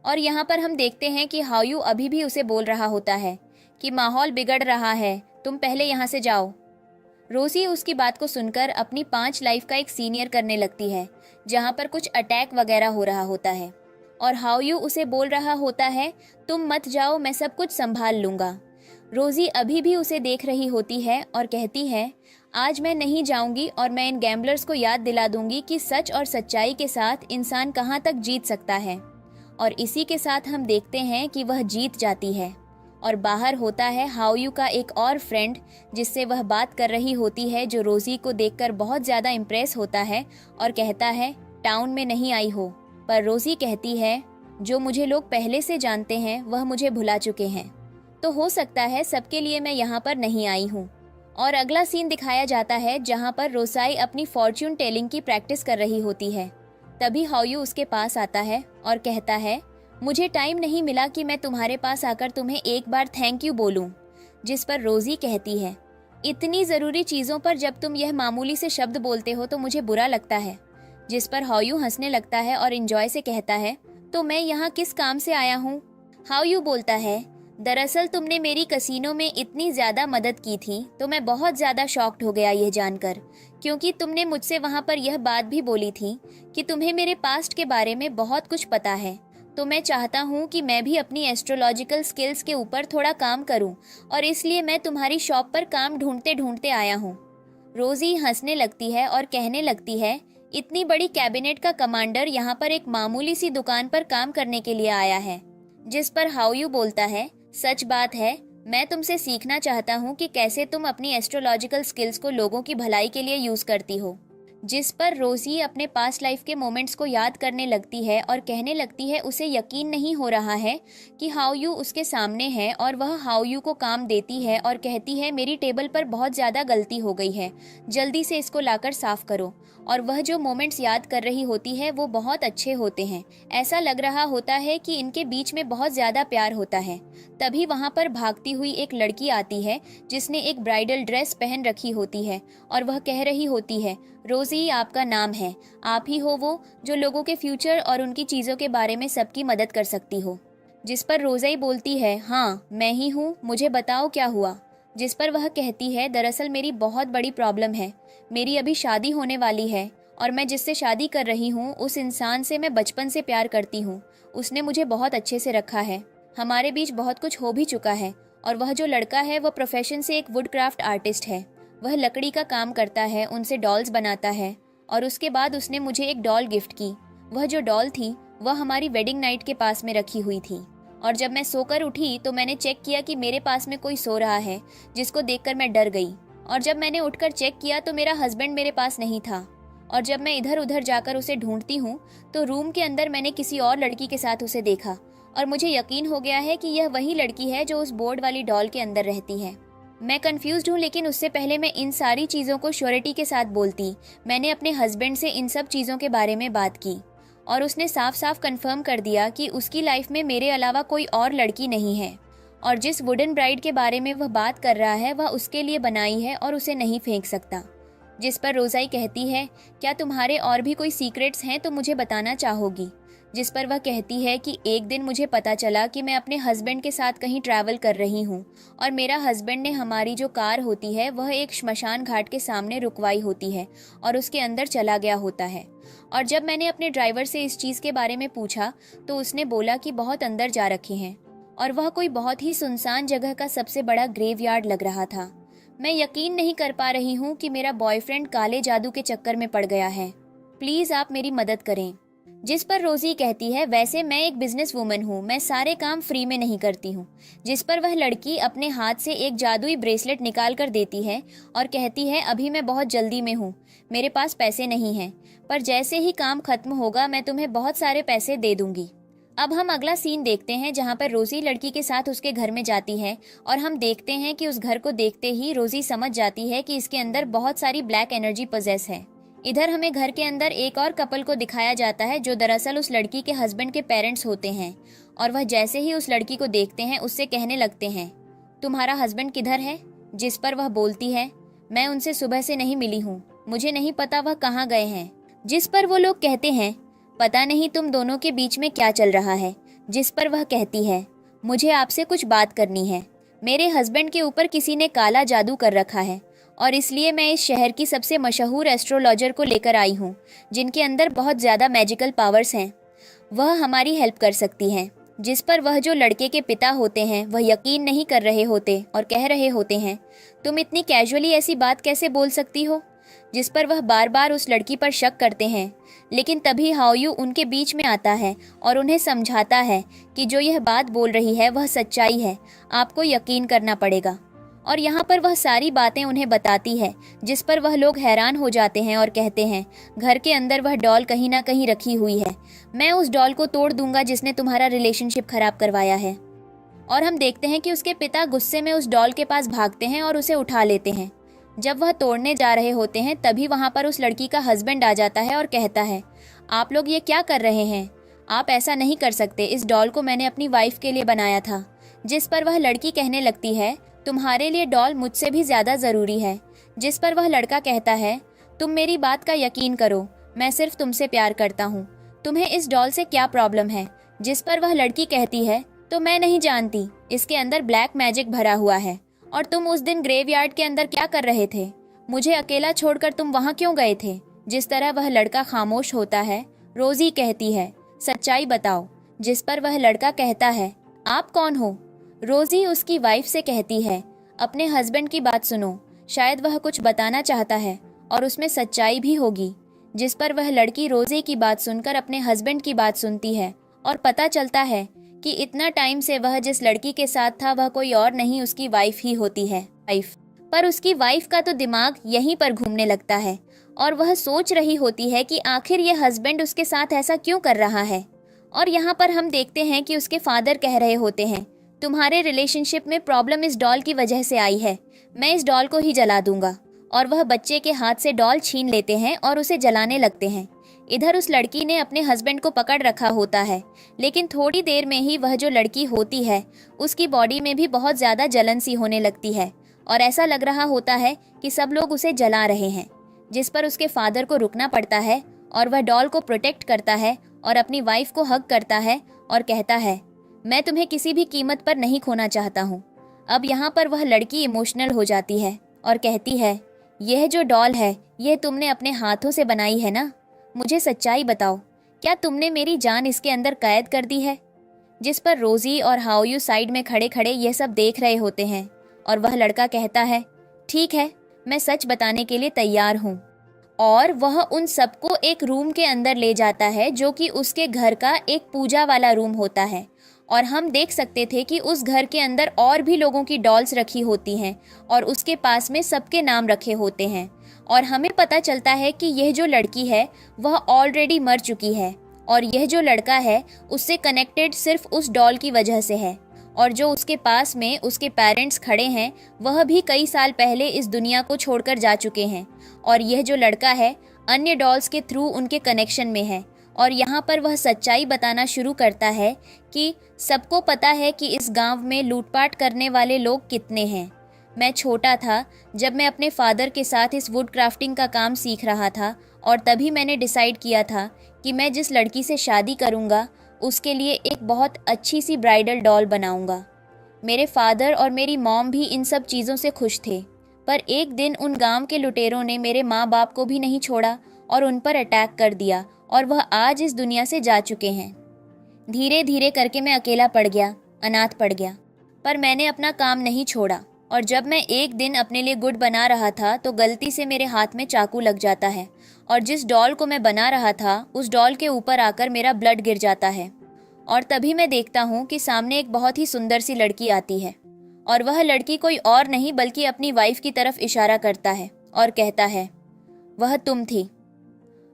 और यहाँ पर हम देखते हैं कि हाउ यू अभी भी उसे बोल रहा होता है कि माहौल बिगड़ रहा है, तुम पहले यहाँ से जाओ। रोसी उसकी बात को सुनकर अपनी 5 लाइफ का एक सीनियर करने लगती है, जहाँ पर कुछ अटैक वगैरह हो रहा होता है। और हाउ यू उसे बोल रहा होता है, तुम मत जाओ, मैं सब कुछ संभाल लूँगा। रोजी अभी भी उसे देख रही होती है और कहती है, आज मैं नहीं जाऊँगी, और मैं इन गैम्बलर्स को याद दिला दूँगी कि सच और सच्चाई के साथ इंसान कहाँ तक जीत सकता है। और इसी के साथ हम देखते हैं कि वह जीत जाती है। और बाहर होता है हाउ यू का एक और फ्रेंड, जिससे वह बात कर रही होती है, जो रोजी को देखकर बहुत ज़्यादा इम्प्रेस होता है और कहता है, टाउन में नहीं आई हो। पर रोजी कहती है, जो मुझे लोग पहले से जानते हैं वह मुझे भुला चुके हैं, तो हो सकता है सबके लिए मैं यहाँ पर नहीं आई हूँ। और अगला सीन दिखाया जाता है जहाँ पर रोसाई अपनी फॉर्च्यून टेलिंग की प्रैक्टिस कर रही होती है। तभी हाओयू उसके पास आता है और कहता है, मुझे टाइम नहीं मिला कि मैं तुम्हारे पास आकर तुम्हें एक बार थैंक यू बोलूं। जिस पर रोजी कहती है, इतनी ज़रूरी चीज़ों पर जब तुम यह मामूली से शब्द बोलते हो तो मुझे बुरा लगता है। जिस पर हाओयू हंसने लगता है और एंजॉय से कहता है, तो मैं यहाँ किस काम से आया हूँ? हाओयू बोलता है, दरअसल तुमने मेरी कसीनो में इतनी ज़्यादा मदद की थी तो मैं बहुत ज़्यादा शॉक्ड हो गया यह जानकर, क्योंकि तुमने मुझसे वहाँ पर यह बात भी बोली थी कि तुम्हें मेरे पास्ट के बारे में बहुत कुछ पता है। तो मैं चाहता हूँ कि मैं भी अपनी एस्ट्रोलॉजिकल स्किल्स के ऊपर थोड़ा काम करूँ और इसलिए मैं तुम्हारी शॉप पर काम ढूंढते ढूंढते आया हूँ। रोजी हंसने लगती है और कहने लगती है, इतनी बड़ी कैबिनेट का कमांडर यहाँ पर एक मामूली सी दुकान पर काम करने के लिए आया है। जिस पर हाओयू बोलता है, सच बात है, मैं तुमसे सीखना चाहता हूँ कि कैसे तुम अपनी एस्ट्रोलॉजिकल स्किल्स को लोगों की भलाई के लिए यूज करती हो। जिस पर रोजी अपने पास्ट लाइफ के मोमेंट्स को याद करने लगती है और कहने लगती है उसे यकीन नहीं हो रहा है कि हाओयू उसके सामने है और वह हाओयू को काम देती है और कहती है, मेरी टेबल पर बहुत ज़्यादा गलती हो गई है, जल्दी से इसको लाकर साफ करो। और वह जो मोमेंट्स याद कर रही होती है वो बहुत अच्छे होते हैं। ऐसा लग रहा होता है कि इनके बीच में बहुत ज़्यादा प्यार होता है। तभी वहाँ पर भागती हुई एक लड़की आती है जिसने एक ब्राइडल ड्रेस पहन रखी होती है और वह कह रही होती है, रोजी आपका नाम है, आप ही हो वो जो लोगों के फ्यूचर और उनकी चीज़ों के बारे में सबकी मदद कर सकती हो। जिस पर रोज़ी बोलती है, हाँ मैं ही हूँ, मुझे बताओ क्या हुआ। जिस पर वह कहती है, दरअसल मेरी बहुत बड़ी प्रॉब्लम है, मेरी अभी शादी होने वाली है और मैं जिससे शादी कर रही हूँ उस इंसान से मैं बचपन से प्यार करती हूँ। उसने मुझे बहुत अच्छे से रखा है, हमारे बीच बहुत कुछ हो भी चुका है। और वह जो लड़का है वह प्रोफेशन से एक वुड क्राफ्ट आर्टिस्ट है, वह लकड़ी का काम करता है, उनसे डॉल्स बनाता है। और उसके बाद उसने मुझे एक डॉल गिफ्ट की। वह जो डॉल थी वह हमारी वेडिंग नाइट के पास में रखी हुई थी और जब मैं सोकर उठी तो मैंने चेक किया कि मेरे पास में कोई सो रहा है, जिसको देखकर मैं डर गई। और जब मैंने उठकर चेक किया तो मेरा हस्बैंड मेरे पास नहीं था। और जब मैं इधर उधर जाकर उसे ढूंढती हूँ तो रूम के अंदर मैंने किसी और लड़की के साथ उसे देखा और मुझे यकीन हो गया है कि यह वही लड़की है जो उस बोर्ड वाली डॉल के अंदर रहती है। मैं कंफ्यूज्ड हूँ, लेकिन उससे पहले मैं इन सारी चीज़ों को श्योरिटी के साथ बोलती, मैंने अपने हस्बैंड से इन सब चीज़ों के बारे में बात की और उसने साफ साफ कंफर्म कर दिया कि उसकी लाइफ में मेरे अलावा कोई और लड़की नहीं है और जिस वुडन ब्राइड के बारे में वह बात कर रहा है वह उसके लिए बनाई है और उसे नहीं फेंक सकता। जिस पर रोज़ाई कहती है, क्या तुम्हारे और भी कोई सीक्रेट्स हैं तो मुझे बताना चाहोगी। जिस पर वह कहती है कि एक दिन मुझे पता चला कि मैं अपने हस्बैंड के साथ कहीं ट्रैवल कर रही हूँ और मेरा हस्बैंड ने हमारी जो कार होती है वह एक श्मशान घाट के सामने रुकवाई होती है और उसके अंदर चला गया होता है। और जब मैंने अपने ड्राइवर से इस चीज़ के बारे में पूछा तो उसने बोला कि बहुत अंदर जा रखे हैं और वह कोई बहुत ही सुनसान जगह का सबसे बड़ा ग्रेवयार्ड लग रहा था। मैं यकीन नहीं कर पा रही हूँ कि मेरा बॉयफ्रेंड काले जादू के चक्कर में पड़ गया है, प्लीज़ आप मेरी मदद करें। जिस पर रोजी कहती है, वैसे मैं एक बिजनेस वूमन हूँ, मैं सारे काम फ्री में नहीं करती हूँ। जिस पर वह लड़की अपने हाथ से एक जादुई ब्रेसलेट निकाल कर देती है और कहती है, अभी मैं बहुत जल्दी में हूँ, मेरे पास पैसे नहीं हैं, पर जैसे ही काम खत्म होगा मैं तुम्हें बहुत सारे पैसे दे दूंगी। अब हम अगला सीन देखते हैं जहाँ पर रोजी लड़की के साथ उसके घर में जाती है और हम देखते हैं कि उस घर को देखते ही रोजी समझ जाती है कि इसके अंदर बहुत सारी ब्लैक एनर्जी पोजेस है। इधर हमें घर के अंदर एक और कपल को दिखाया जाता है जो दरअसल उस लड़की के हस्बैंड के पेरेंट्स होते हैं और वह जैसे ही उस लड़की को देखते हैं उससे कहने लगते हैं, तुम्हारा हस्बैंड किधर है। जिस पर वह बोलती है, मैं उनसे सुबह से नहीं मिली हूँ, मुझे नहीं पता वह कहाँ गए हैं। जिस पर वो लोग कहते हैं, पता नहीं तुम दोनों के बीच में क्या चल रहा है। जिस पर वह कहती है, मुझे आपसे कुछ बात करनी है, मेरे हस्बैंड के ऊपर किसी ने काला जादू कर रखा है और इसलिए मैं इस शहर की सबसे मशहूर एस्ट्रोलॉजर को लेकर आई हूँ जिनके अंदर बहुत ज़्यादा मैजिकल पावर्स हैं, वह हमारी हेल्प कर सकती हैं। जिस पर वह जो लड़के के पिता होते हैं वह यकीन नहीं कर रहे होते और कह रहे होते हैं, तुम इतनी कैजुअली ऐसी बात कैसे बोल सकती हो। जिस पर वह बार बार उस लड़की पर शक करते हैं, लेकिन तभी हाओयू उनके बीच में आता है और उन्हें समझाता है कि जो यह बात बोल रही है वह सच्चाई है, आपको यकीन करना पड़ेगा। और यहाँ पर वह सारी बातें उन्हें बताती है, जिस पर वह लोग हैरान हो जाते हैं और कहते हैं, घर के अंदर वह डॉल कहीं ना कहीं रखी हुई है, मैं उस डॉल को तोड़ दूंगा जिसने तुम्हारा रिलेशनशिप खराब करवाया है। और हम देखते हैं कि उसके पिता गुस्से में उस डॉल के पास भागते हैं और उसे उठा लेते हैं। जब वह तोड़ने जा रहे होते हैं तभी वहाँ पर उस लड़की का हस्बैंड आ जाता है और कहता है, आप लोग ये क्या कर रहे हैं, आप ऐसा नहीं कर सकते, इस डॉल को मैंने अपनी वाइफ के लिए बनाया था। जिस पर वह लड़की कहने लगती है, तुम्हारे लिए डॉल मुझसे भी ज़्यादा ज़रूरी है। जिस पर वह लड़का कहता है, तुम मेरी बात का यकीन करो, मैं सिर्फ तुमसे प्यार करता हूँ, तुम्हें इस डॉल से क्या प्रॉब्लम है। जिस पर वह लड़की कहती है, तो मैं नहीं जानती, इसके अंदर ब्लैक मैजिक भरा हुआ है, और तुम उस दिन ग्रेवयार्ड के अंदर क्या कर रहे थे, मुझे अकेला छोड़कर तुम वहाँ क्यों गए थे। जिस तरह वह लड़का खामोश होता है, रोजी कहती है, सच्चाई बताओ। जिस पर वह लड़का कहता है, आप कौन हो। रोजी उसकी वाइफ से कहती है, अपने हस्बैंड की बात सुनो, शायद वह कुछ बताना चाहता है और उसमें सच्चाई भी होगी। जिस पर वह लड़की रोजी की बात सुनकर अपने हस्बैंड की बात सुनती है और पता चलता है कि इतना टाइम से वह जिस लड़की के साथ था वह कोई और नहीं उसकी वाइफ ही होती है। पर उसकी वाइफ का तो दिमाग यहीं पर घूमने लगता है और वह सोच रही होती है कि आखिर ये हस्बैंड उसके साथ ऐसा क्यों कर रहा है। और यहाँ पर हम देखते हैं कि उसके फादर कह रहे होते हैं, तुम्हारे रिलेशनशिप में प्रॉब्लम इस डॉल की वजह से आई है, मैं इस डॉल को ही जला दूंगा। और वह बच्चे के हाथ से डॉल छीन लेते हैं और उसे जलाने लगते हैं। इधर उस लड़की ने अपने हस्बैंड को पकड़ रखा होता है, लेकिन थोड़ी देर में ही वह जो लड़की होती है उसकी बॉडी में भी बहुत ज़्यादा जलन सी होने लगती है और ऐसा लग रहा होता है कि सब लोग उसे जला रहे हैं। जिस पर उसके फादर को रुकना पड़ता है और वह डॉल को प्रोटेक्ट करता है और अपनी वाइफ को हग करता है और कहता है, मैं तुम्हें किसी भी कीमत पर नहीं खोना चाहता हूँ। अब यहाँ पर वह लड़की इमोशनल हो जाती है और कहती है, यह जो डॉल है यह तुमने अपने हाथों से बनाई है ना, मुझे सच्चाई बताओ, क्या तुमने मेरी जान इसके अंदर कैद कर दी है। जिस पर रोजी और हाओयू साइड में खड़े खड़े यह सब देख रहे होते हैं और वह लड़का कहता है, ठीक है, मैं सच बताने के लिए तैयार हूँ। और वह उन सबको एक रूम के अंदर ले जाता है जो कि उसके घर का एक पूजा वाला रूम होता है। और हम देख सकते थे कि उस घर के अंदर और भी लोगों की डॉल्स रखी होती हैं और उसके पास में सबके नाम रखे होते हैं। और हमें पता चलता है कि यह जो लड़की है वह ऑलरेडी मर चुकी है और यह जो लड़का है उससे कनेक्टेड सिर्फ उस डॉल की वजह से है। और जो उसके पास में उसके पेरेंट्स खड़े हैं वह भी कई साल पहले इस दुनिया को छोड़कर जा चुके हैं और यह जो लड़का है अन्य डॉल्स के थ्रू उनके कनेक्शन में है। और यहाँ पर वह सच्चाई बताना शुरू करता है कि सबको पता है कि इस गांव में लूटपाट करने वाले लोग कितने हैं। मैं छोटा था जब मैं अपने फादर के साथ इस वुड क्राफ्टिंग का काम सीख रहा था और तभी मैंने डिसाइड किया था कि मैं जिस लड़की से शादी करूँगा उसके लिए एक बहुत अच्छी सी ब्राइडल डॉल बनाऊँगा। मेरे फादर और मेरी मॉम भी इन सब चीज़ों से खुश थे, पर एक दिन उन गांव के लुटेरों ने मेरे माँ बाप को भी नहीं छोड़ा और उन पर अटैक कर दिया और वह आज इस दुनिया से जा चुके हैं। धीरे धीरे करके मैं अकेला पड़ गया, अनाथ पड़ गया, पर मैंने अपना काम नहीं छोड़ा। और जब मैं एक दिन अपने लिए गुड बना रहा था तो गलती से मेरे हाथ में चाकू लग जाता है और जिस डॉल को मैं बना रहा था उस डॉल के ऊपर आकर मेरा ब्लड गिर जाता है। और तभी मैं देखता हूँ कि सामने एक बहुत ही सुंदर सी लड़की आती है और वह लड़की कोई और नहीं बल्कि अपनी वाइफ की तरफ इशारा करता है और कहता है, वह तुम थी।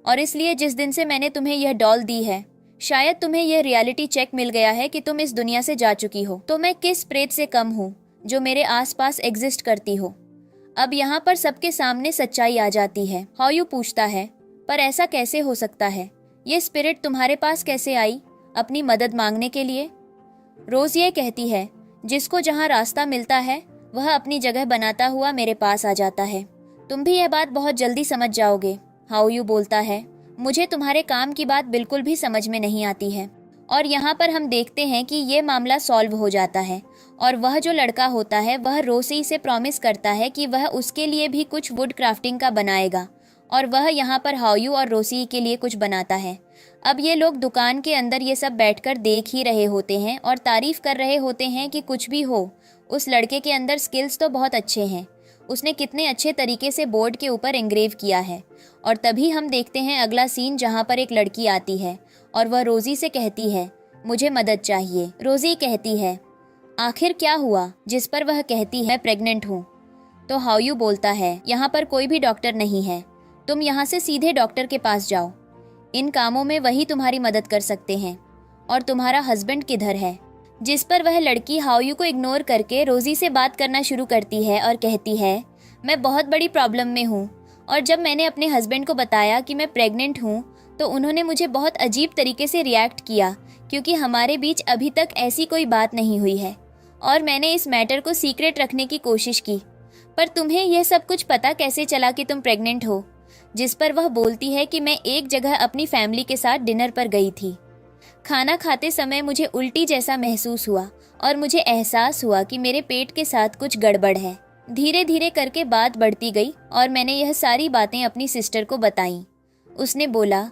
और इसलिए जिस दिन से मैंने तुम्हें यह डॉल दी है शायद तुम्हें यह रियलिटी चेक मिल गया है कि तुम इस दुनिया से जा चुकी हो। तो मैं किस प्रेत से कम हूँ जो मेरे आसपास एग्जिस्ट करती हो। अब यहाँ पर सबके सामने सच्चाई आ जाती है। हाओयू पूछता है, पर ऐसा कैसे हो सकता है, ये स्पिरिट तुम्हारे पास कैसे आई अपनी मदद मांगने के लिए। रोज ये कहती है, जिसको जहाँ रास्ता मिलता है वह अपनी जगह बनाता हुआ मेरे पास आ जाता है। तुम भी यह बात बहुत जल्दी समझ जाओगे। हाओयू बोलता है, मुझे तुम्हारे काम की बात बिल्कुल भी समझ में नहीं आती है। और यहाँ पर हम देखते हैं कि ये मामला सॉल्व हो जाता है और वह जो लड़का होता है वह रोसी से प्रॉमिस करता है कि वह उसके लिए भी कुछ वुड क्राफ्टिंग का बनाएगा और वह यहाँ पर हाओयू और रोसी के लिए कुछ बनाता है। अब ये लोग दुकान के अंदर ये सब बैठकर देख ही रहे होते हैं और तारीफ कर रहे होते हैं कि कुछ भी हो, उस लड़के के अंदर स्किल्स तो बहुत अच्छे हैं, उसने कितने अच्छे तरीके से बोर्ड के ऊपर एंग्रेव किया है। और तभी हम देखते हैं अगला सीन जहाँ पर एक लड़की आती है और वह रोजी से कहती है, मुझे मदद चाहिए। रोजी कहती है, आखिर क्या हुआ। जिस पर वह कहती है, प्रेग्नेंट हूँ। तो हाओयू बोलता है, यहाँ पर कोई भी डॉक्टर नहीं है, तुम यहाँ से सीधे डॉक्टर के पास जाओ, इन कामों में वही तुम्हारी मदद कर सकते हैं। और तुम्हारा हस्बैंड किधर है। जिस पर वह लड़की हाओयू को इग्नोर करके रोजी से बात करना शुरू करती है और कहती है, मैं बहुत बड़ी प्रॉब्लम में हूँ। और जब मैंने अपने हस्बैंड को बताया कि मैं प्रेग्नेंट हूँ तो उन्होंने मुझे बहुत अजीब तरीके से रिएक्ट किया, क्योंकि हमारे बीच अभी तक ऐसी कोई बात नहीं हुई है और मैंने इस मैटर को सीक्रेट रखने की कोशिश की। पर तुम्हें यह सब कुछ पता कैसे चला कि तुम प्रेग्नेंट हो? जिस पर वह बोलती है कि मैं एक जगह अपनी फैमिली के साथ डिनर पर गई थी। खाना खाते समय मुझे उल्टी जैसा महसूस हुआ और मुझे एहसास हुआ कि मेरे पेट के साथ कुछ गड़बड़ है। धीरे धीरे करके बात बढ़ती गई और मैंने यह सारी बातें अपनी सिस्टर को बताईं। उसने बोला,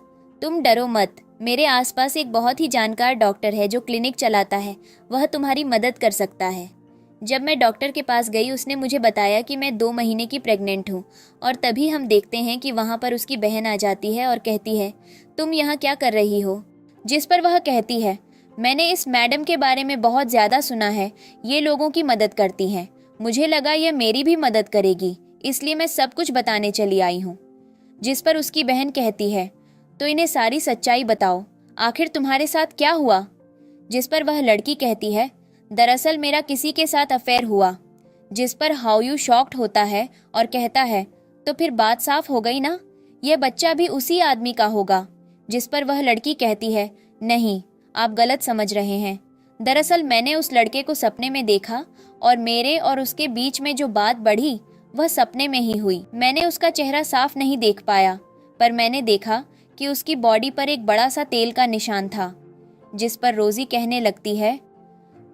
तुम डरो मत, मेरे आसपास एक बहुत ही जानकार डॉक्टर है जो क्लिनिक चलाता है, वह तुम्हारी मदद कर सकता है। जब मैं डॉक्टर के पास गई उसने मुझे बताया कि मैं 2 महीने की प्रेग्नेंट हूँ और तभी हम देखते हैं कि वहाँ पर उसकी बहन आ जाती है और कहती है, तुम यहाँ क्या कर रही हो? जिस पर वह कहती है, मैंने इस मैडम के बारे में बहुत ज़्यादा सुना है, ये लोगों की मदद करती हैं, मुझे लगा यह मेरी भी मदद करेगी, इसलिए मैं सब कुछ बताने चली आई हूँ। जिस पर उसकी बहन कहती है, तो इन्हें सारी सच्चाई बताओ, आखिर तुम्हारे साथ क्या हुआ? जिस पर वह लड़की कहती है, दरअसल मेरा किसी के साथ अफेयर हुआ। जिस पर हाउ शॉक्ड होता है और कहता है, तो फिर बात साफ हो गई ना, यह बच्चा भी उसी आदमी का होगा। जिस पर वह लड़की कहती है, नहीं, आप गलत समझ रहे हैं। दरअसल मैंने उस लड़के को सपने में देखा और मेरे और उसके बीच में जो बात बढ़ी वह सपने में ही हुई। मैंने उसका चेहरा साफ नहीं देख पाया, पर मैंने देखा कि उसकी बॉडी पर एक बड़ा सा तेल का निशान था। जिस पर रोजी कहने लगती है,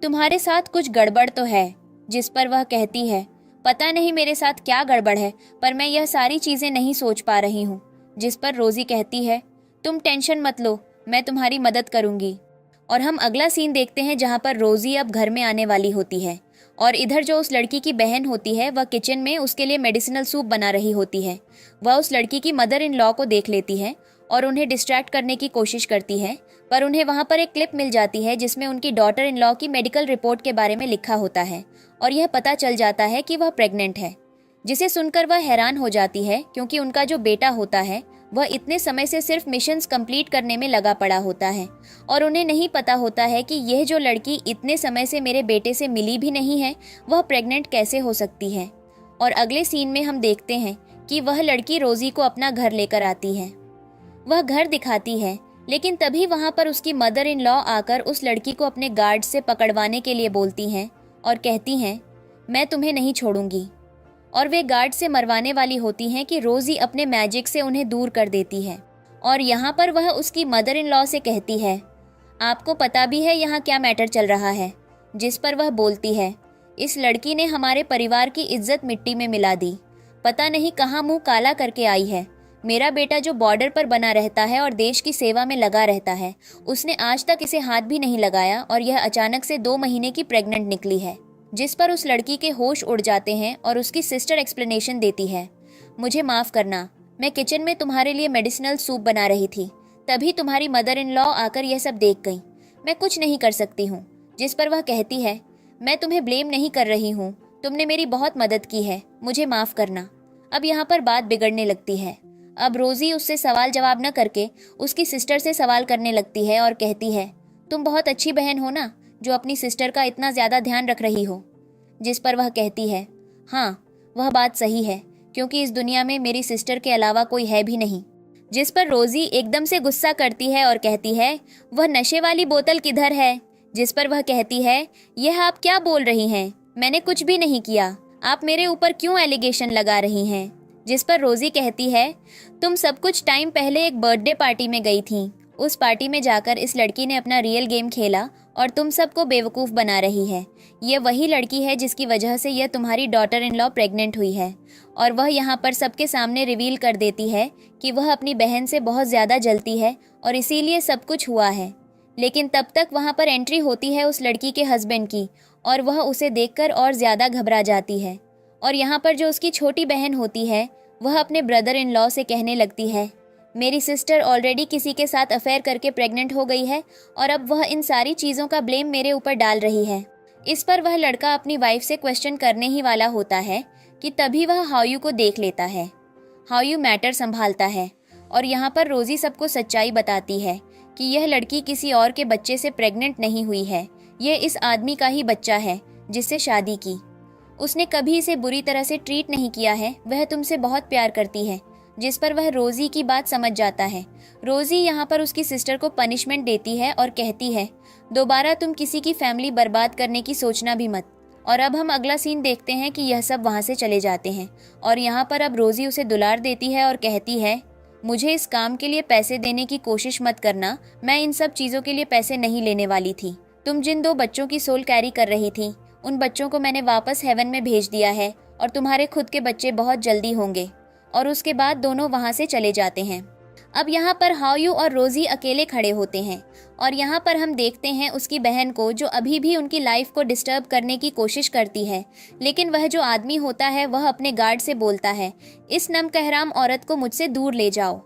तुम्हारे साथ कुछ गड़बड़ तो है। जिस पर वह कहती है, पता नहीं मेरे साथ क्या गड़बड़ है, पर मैं यह सारी चीजें नहीं सोच पा रही हूँ। जिस पर रोजी कहती है, तुम टेंशन मत लो, मैं तुम्हारी मदद करूंगी। और हम अगला सीन देखते हैं जहाँ पर रोजी अब घर में आने वाली होती है और इधर जो उस लड़की की बहन होती है वह किचन में उसके लिए मेडिसिनल सूप बना रही होती है। वह उस लड़की की मदर इन लॉ को देख लेती है और उन्हें डिस्ट्रैक्ट करने की कोशिश करती है, पर उन्हें वहाँ पर एक क्लिप मिल जाती है जिसमें उनकी डॉटर इन लॉ की मेडिकल रिपोर्ट के बारे में लिखा होता है और यह पता चल जाता है कि वह प्रेग्नेंट है। जिसे सुनकर वह हैरान हो जाती है, क्योंकि उनका जो बेटा होता है वह इतने समय से सिर्फ मिशंस कंप्लीट करने में लगा पड़ा होता है और उन्हें नहीं पता होता है कि यह जो लड़की इतने समय से मेरे बेटे से मिली भी नहीं है वह प्रेग्नेंट कैसे हो सकती है। और अगले सीन में हम देखते हैं कि वह लड़की रोजी को अपना घर लेकर आती है। वह घर दिखाती है, लेकिन तभी वहां पर उसकी मदर इन लॉ आकर उस लड़की को अपने गार्ड से पकड़वाने के लिए बोलती हैं और कहती हैं, मैं तुम्हें नहीं छोड़ूंगी। और वे गार्ड से मरवाने वाली होती हैं कि रोजी अपने मैजिक से उन्हें दूर कर देती है। और यहाँ पर वह उसकी मदर इन लॉ से कहती है, आपको पता भी है यहाँ क्या मैटर चल रहा है? जिस पर वह बोलती है, इस लड़की ने हमारे परिवार की इज्जत मिट्टी में मिला दी, पता नहीं कहाँ मुंह काला करके आई है। मेरा बेटा जो बॉर्डर पर बना रहता है और देश की सेवा में लगा रहता है, उसने आज तक इसे हाथ भी नहीं लगाया और यह अचानक से 2 महीने की प्रेग्नेंट निकली है। जिस पर उस लड़की के होश उड़ जाते हैं और उसकी सिस्टर एक्सप्लेनेशन देती है, मुझे माफ करना, मैं किचन में तुम्हारे लिए मेडिसिनल सूप बना रही थी, तभी तुम्हारी मदर इन लॉ आकर यह सब देख गई, मैं कुछ नहीं कर सकती हूँ। जिस पर वह कहती है, मैं तुम्हें ब्लेम नहीं कर रही हूँ, तुमने मेरी बहुत मदद की है, मुझे माफ करना। अब यहाँ पर बात बिगड़ने लगती है। अब रोजी उससे सवाल जवाब न करके उसकी सिस्टर से सवाल करने लगती है और कहती है, तुम बहुत अच्छी बहन हो ना, जो अपनी सिस्टर का इतना ज्यादा ध्यान रख रही हो। जिस पर वह कहती है, हाँ, वह बात सही है, क्योंकि इस दुनिया में मेरी सिस्टर के अलावा कोई है भी नहीं। जिस पर रोजी एकदम से गुस्सा करती है और कहती है, वह नशे वाली बोतल किधर है? जिस पर वह कहती है, यह आप क्या बोल रही हैं? मैंने कुछ भी नहीं किया, आप मेरे ऊपर क्यों एलिगेशन लगा रही हैं? जिस पर रोजी कहती है, तुम सब कुछ टाइम पहले एक बर्थडे पार्टी में गई थी, उस पार्टी में जाकर इस लड़की ने अपना रियल गेम खेला और तुम सबको बेवकूफ़ बना रही है। ये वही लड़की है जिसकी वजह से यह तुम्हारी डॉटर इन लॉ प्रेग्नेंट हुई है। और वह यहाँ पर सबके सामने रिवील कर देती है कि वह अपनी बहन से बहुत ज़्यादा जलती है और इसीलिए सब कुछ हुआ है। लेकिन तब तक वहाँ पर एंट्री होती है उस लड़की के हस्बैंड की और वह उसे देखकर और ज़्यादा घबरा जाती है। और यहाँ पर जो उसकी छोटी बहन होती है वह अपने ब्रदर इन लॉ से कहने लगती है, मेरी सिस्टर ऑलरेडी किसी के साथ अफेयर करके प्रेग्नेंट हो गई है और अब वह इन सारी चीज़ों का ब्लेम मेरे ऊपर डाल रही है। इस पर वह लड़का अपनी वाइफ से क्वेश्चन करने ही वाला होता है कि तभी वह हायू को देख लेता है। हायू मैटर संभालता है और यहाँ पर रोजी सबको सच्चाई बताती है कि यह लड़की किसी और के बच्चे से प्रेग्नेंट नहीं हुई है, यह इस आदमी का ही बच्चा है जिससे शादी की। उसने कभी इसे बुरी तरह से ट्रीट नहीं किया है, वह तुमसे बहुत प्यार करती है। जिस पर वह रोजी की बात समझ जाता है। रोजी यहाँ पर उसकी सिस्टर को पनिशमेंट देती है और कहती है, दोबारा तुम किसी की फैमिली बर्बाद करने की सोचना भी मत। और अब हम अगला सीन देखते हैं कि यह सब वहाँ से चले जाते हैं और यहाँ पर अब रोजी उसे दुलार देती है और कहती है, मुझे इस काम के लिए पैसे देने की कोशिश मत करना, मैं इन सब चीज़ों के लिए पैसे नहीं लेने वाली थी। तुम जिन 2 बच्चों की सोल कैरी कर रही थी, उन बच्चों को मैंने वापस हेवन में भेज दिया है और तुम्हारे खुद के बच्चे बहुत जल्दी होंगे। और उसके बाद दोनों वहाँ से चले जाते हैं। अब यहाँ पर हाओयू और रोजी अकेले खड़े होते हैं और यहाँ पर हम देखते हैं उसकी बहन को, जो अभी भी उनकी लाइफ को डिस्टर्ब करने की कोशिश करती है। लेकिन वह जो आदमी होता है वह अपने गार्ड से बोलता है, इस नमकहराम औरत को मुझसे दूर ले जाओ।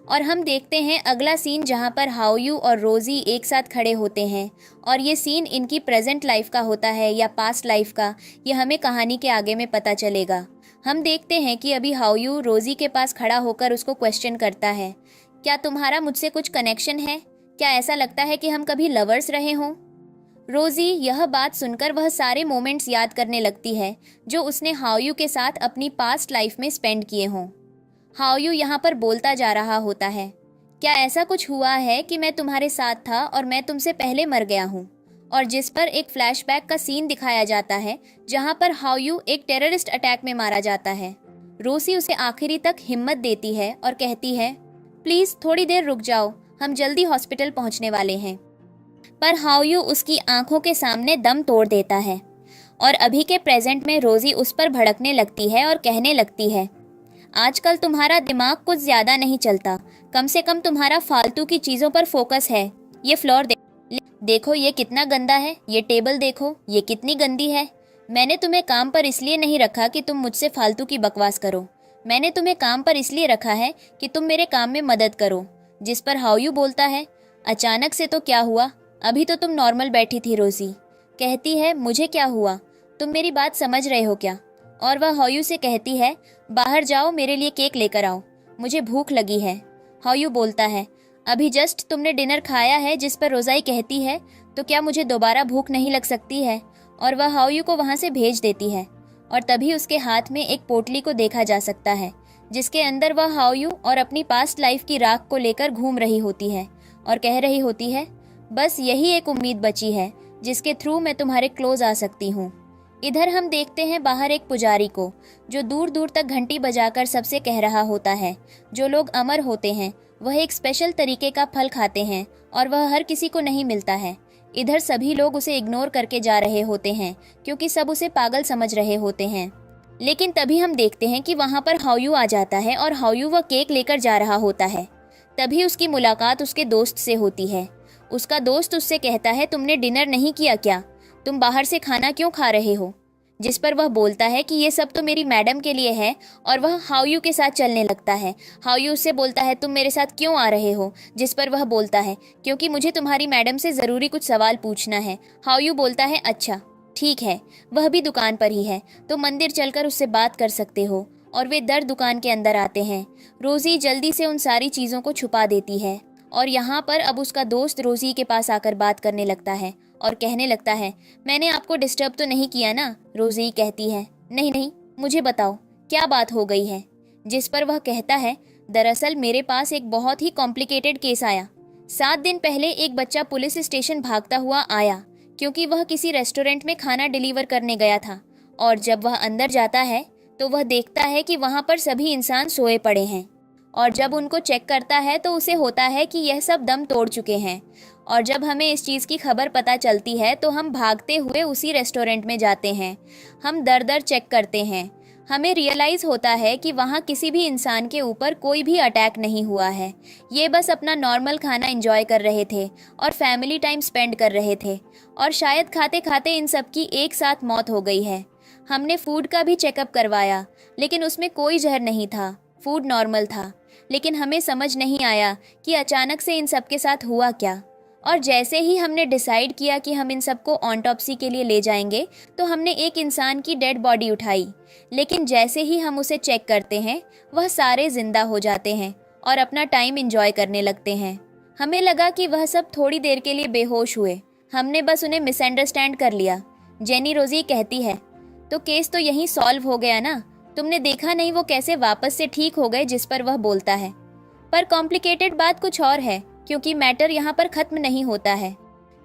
और हम देखते हैं अगला सीन जहाँ पर हाओयू और रोजी एक साथ खड़े होते हैं और ये सीन इनकी प्रेजेंट लाइफ का होता है या पास्ट लाइफ का, ये हमें कहानी के आगे में पता चलेगा। हम देखते हैं कि अभी हाओयू रोजी के पास खड़ा होकर उसको क्वेश्चन करता है, क्या तुम्हारा मुझसे कुछ कनेक्शन है? क्या ऐसा लगता है कि हम कभी लवर्स रहे हों? रोजी यह बात सुनकर वह सारे मोमेंट्स याद करने लगती है जो उसने हाओयू के साथ अपनी पास्ट लाइफ में स्पेंड किए हों। हाओयू यहाँ पर बोलता जा रहा होता है, क्या ऐसा कुछ हुआ है कि मैं तुम्हारे साथ था और मैं तुमसे पहले मर गया हूँ? और जिस पर एक फ्लैशबैक का सीन दिखाया जाता है जहाँ पर हाओयू एक टेररिस्ट अटैक में मारा जाता है। रोसी उसे आखिरी तक हिम्मत देती है और कहती है, प्लीज थोड़ी देर रुक जाओ, हम जल्दी हॉस्पिटल पहुंचने वाले हैं। पर हाओयू उसकी आंखों के सामने दम तोड़ देता है और अभी के प्रेजेंट में रोजी उस पर भड़कने लगती है और कहने लगती है, आजकल तुम्हारा दिमाग कुछ ज्यादा नहीं चलता, कम से कम तुम्हारा फालतू की चीजों पर फोकस है। ये फ्लोर देखो, ये कितना गंदा है, ये टेबल देखो, ये कितनी गंदी है। मैंने तुम्हें काम पर इसलिए नहीं रखा कि तुम मुझसे फालतू की बकवास करो, मैंने तुम्हें काम पर इसलिए रखा है कि तुम मेरे काम में मदद करो। जिस पर हाओयू बोलता है, अचानक से तो क्या हुआ, अभी तो तुम नॉर्मल बैठी थी। रोजी कहती है, मुझे क्या हुआ, तुम मेरी बात समझ रहे हो क्या? और वह हाओयू से कहती है, बाहर जाओ, मेरे लिए केक लेकर आओ, मुझे भूख लगी है। हाओयू बोलता है, अभी जस्ट तुमने डिनर खाया है। जिस पर रोजाई कहती है, तो क्या मुझे दोबारा भूख नहीं लग सकती है? और वह हाओयू को वहां से भेज देती है और तभी उसके हाथ में एक पोटली को देखा जा सकता है जिसके अंदर वह हाओयू और अपनी पास्ट लाइफ की राख को लेकर घूम रही होती है और कह रही होती है, बस यही एक उम्मीद बची है जिसके थ्रू मैं तुम्हारे क्लोज आ सकती हूँ। इधर हम देखते हैं बाहर एक पुजारी को, जो दूर दूर तक घंटी बजाकर सबसे कह रहा होता है, जो लोग अमर होते हैं वह एक स्पेशल तरीके का फल खाते हैं और वह हर किसी को नहीं मिलता है। इधर सभी लोग उसे इग्नोर करके जा रहे होते हैं क्योंकि सब उसे पागल समझ रहे होते हैं। लेकिन तभी हम देखते हैं कि वहाँ पर हाओयू आ जाता है और हाओयू वह केक लेकर जा रहा होता है। तभी उसकी मुलाकात उसके दोस्त से होती है। उसका दोस्त उससे कहता है, तुमने डिनर नहीं किया क्या? तुम बाहर से खाना क्यों खा रहे हो? जिस पर वह बोलता है कि ये सब तो मेरी मैडम के लिए है और वह हाओयू के साथ चलने लगता है। हाओयू उससे बोलता है, तुम मेरे साथ क्यों आ रहे हो? जिस पर वह बोलता है, क्योंकि मुझे तुम्हारी मैडम से ज़रूरी कुछ सवाल पूछना है। हाओयू बोलता है, अच्छा ठीक है, वह भी दुकान पर ही है तो मंदिर चलकर उससे बात कर सकते हो। और वे दर दुकान के अंदर आते हैं। रोजी जल्दी से उन सारी चीज़ों को छुपा देती है और यहाँ पर अब उसका दोस्त रोजी के पास आकर बात करने लगता है और कहने लगता है, मैंने आपको डिस्टर्ब तो नहीं किया ना? रोजी कहती है, नहीं नहीं, मुझे बताओ क्या बात हो गई है? जिस पर वह कहता है, दरअसल मेरे पास एक बहुत ही कॉम्प्लिकेटेड केस आया। 7 दिन पहले एक बच्चा पुलिस स्टेशन भागता हुआ आया क्योंकि वह किसी रेस्टोरेंट में खाना डिलीवर करने गया था और जब वह अंदर जाता है तो वह देखता है कि वहाँ पर सभी इंसान सोए पड़े हैं और जब उनको चेक करता है तो उसे होता है कि यह सब दम तोड़ चुके हैं। और जब हमें इस चीज़ की खबर पता चलती है तो हम भागते हुए उसी रेस्टोरेंट में जाते हैं। हम दर दर चेक करते हैं। हमें रियलाइज़ होता है कि वहाँ किसी भी इंसान के ऊपर कोई भी अटैक नहीं हुआ है। ये बस अपना नॉर्मल खाना एंजॉय कर रहे थे और फैमिली टाइम स्पेंड कर रहे थे और शायद खाते खाते इन सब की एक साथ मौत हो गई है। हमने फूड का भी चेकअप करवाया लेकिन उसमें कोई जहर नहीं था, फूड नॉर्मल था। लेकिन हमें समझ नहीं आया कि अचानक से इन सब के साथ हुआ क्या। और जैसे ही हमने डिसाइड किया कि हम इन सबको ऑटोप्सी के लिए ले जाएंगे तो हमने एक इंसान की डेड बॉडी उठाई, लेकिन जैसे ही हम उसे चेक करते हैं वह सारे जिंदा हो जाते हैं और अपना टाइम एंजॉय करने लगते हैं। हमें लगा कि वह सब थोड़ी देर के लिए बेहोश हुए, हमने बस उन्हें मिसअंडरस्टैंड कर लिया। जेनी रोजी कहती है, तो केस तो यहीं सॉल्व हो गया ना। तुमने देखा नहीं वो कैसे वापस से ठीक हो गए, जिस पर वह बोलता है। पर कॉम्प्लिकेटेड बात कुछ और है, क्योंकि मैटर यहाँ पर खत्म नहीं होता है।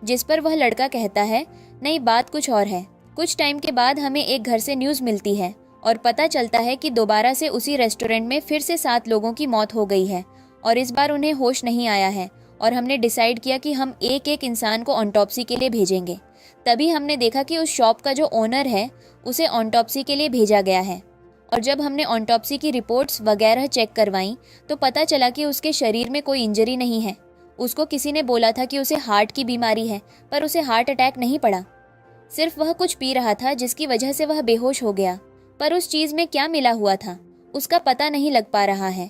जिस पर वह लड़का कहता है, नहीं बात कुछ और है। कुछ टाइम के बाद हमें एक घर से न्यूज़ मिलती है और पता चलता है कि दोबारा से उसी रेस्टोरेंट में फिर से 7 लोगों की मौत हो गई है और इस बार उन्हें होश नहीं आया है। और हमने डिसाइड किया कि हम एक एक इंसान को ऑटोप्सी के लिए भेजेंगे। तभी हमने देखा कि उस शॉप का जो ओनर है उसे ऑटोप्सी के लिए भेजा गया है। और जब हमने ऑटोप्सी की रिपोर्ट्स वगैरह चेक करवाई तो पता चला कि उसके शरीर में कोई इंजरी नहीं है। उसको किसी ने बोला था कि उसे हार्ट की बीमारी है, पर उसे हार्ट अटैक नहीं पड़ा। सिर्फ वह कुछ पी रहा था जिसकी वजह से वह बेहोश हो गया। पर उस चीज में क्या मिला हुआ था उसका पता नहीं लग पा रहा है।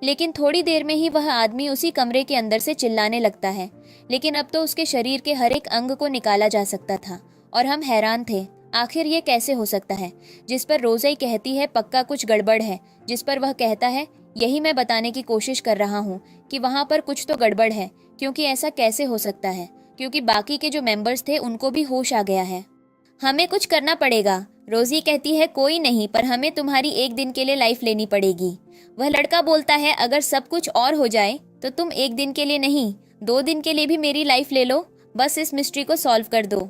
लेकिन थोड़ी देर में ही वह आदमी उसी कमरे के अंदर से चिल्लाने लगता है। लेकिन अब तो उसके शरीर के हर एक अंग को निकाला जा सकता था और हम हैरान थे, आखिर ये कैसे हो सकता है। जिस पर रोज़ई कहती है पक्का कुछ गड़बड़ है। जिस पर वह कहता है यही मैं बताने की कोशिश कर रहा हूँ कि वहाँ पर कुछ तो गड़बड़ है, क्योंकि ऐसा कैसे हो सकता है, क्योंकि बाकी के जो मेंबर्स थे उनको भी होश आ गया है। हमें कुछ करना पड़ेगा। रोजी कहती है कोई नहीं, पर हमें तुम्हारी एक दिन के लिए लाइफ लेनी पड़ेगी। वह लड़का बोलता है अगर सब कुछ और हो जाए तो तुम एक दिन के लिए नहीं 2 दिन के लिए भी मेरी लाइफ ले लो, बस इस मिस्ट्री को सॉल्व कर दो।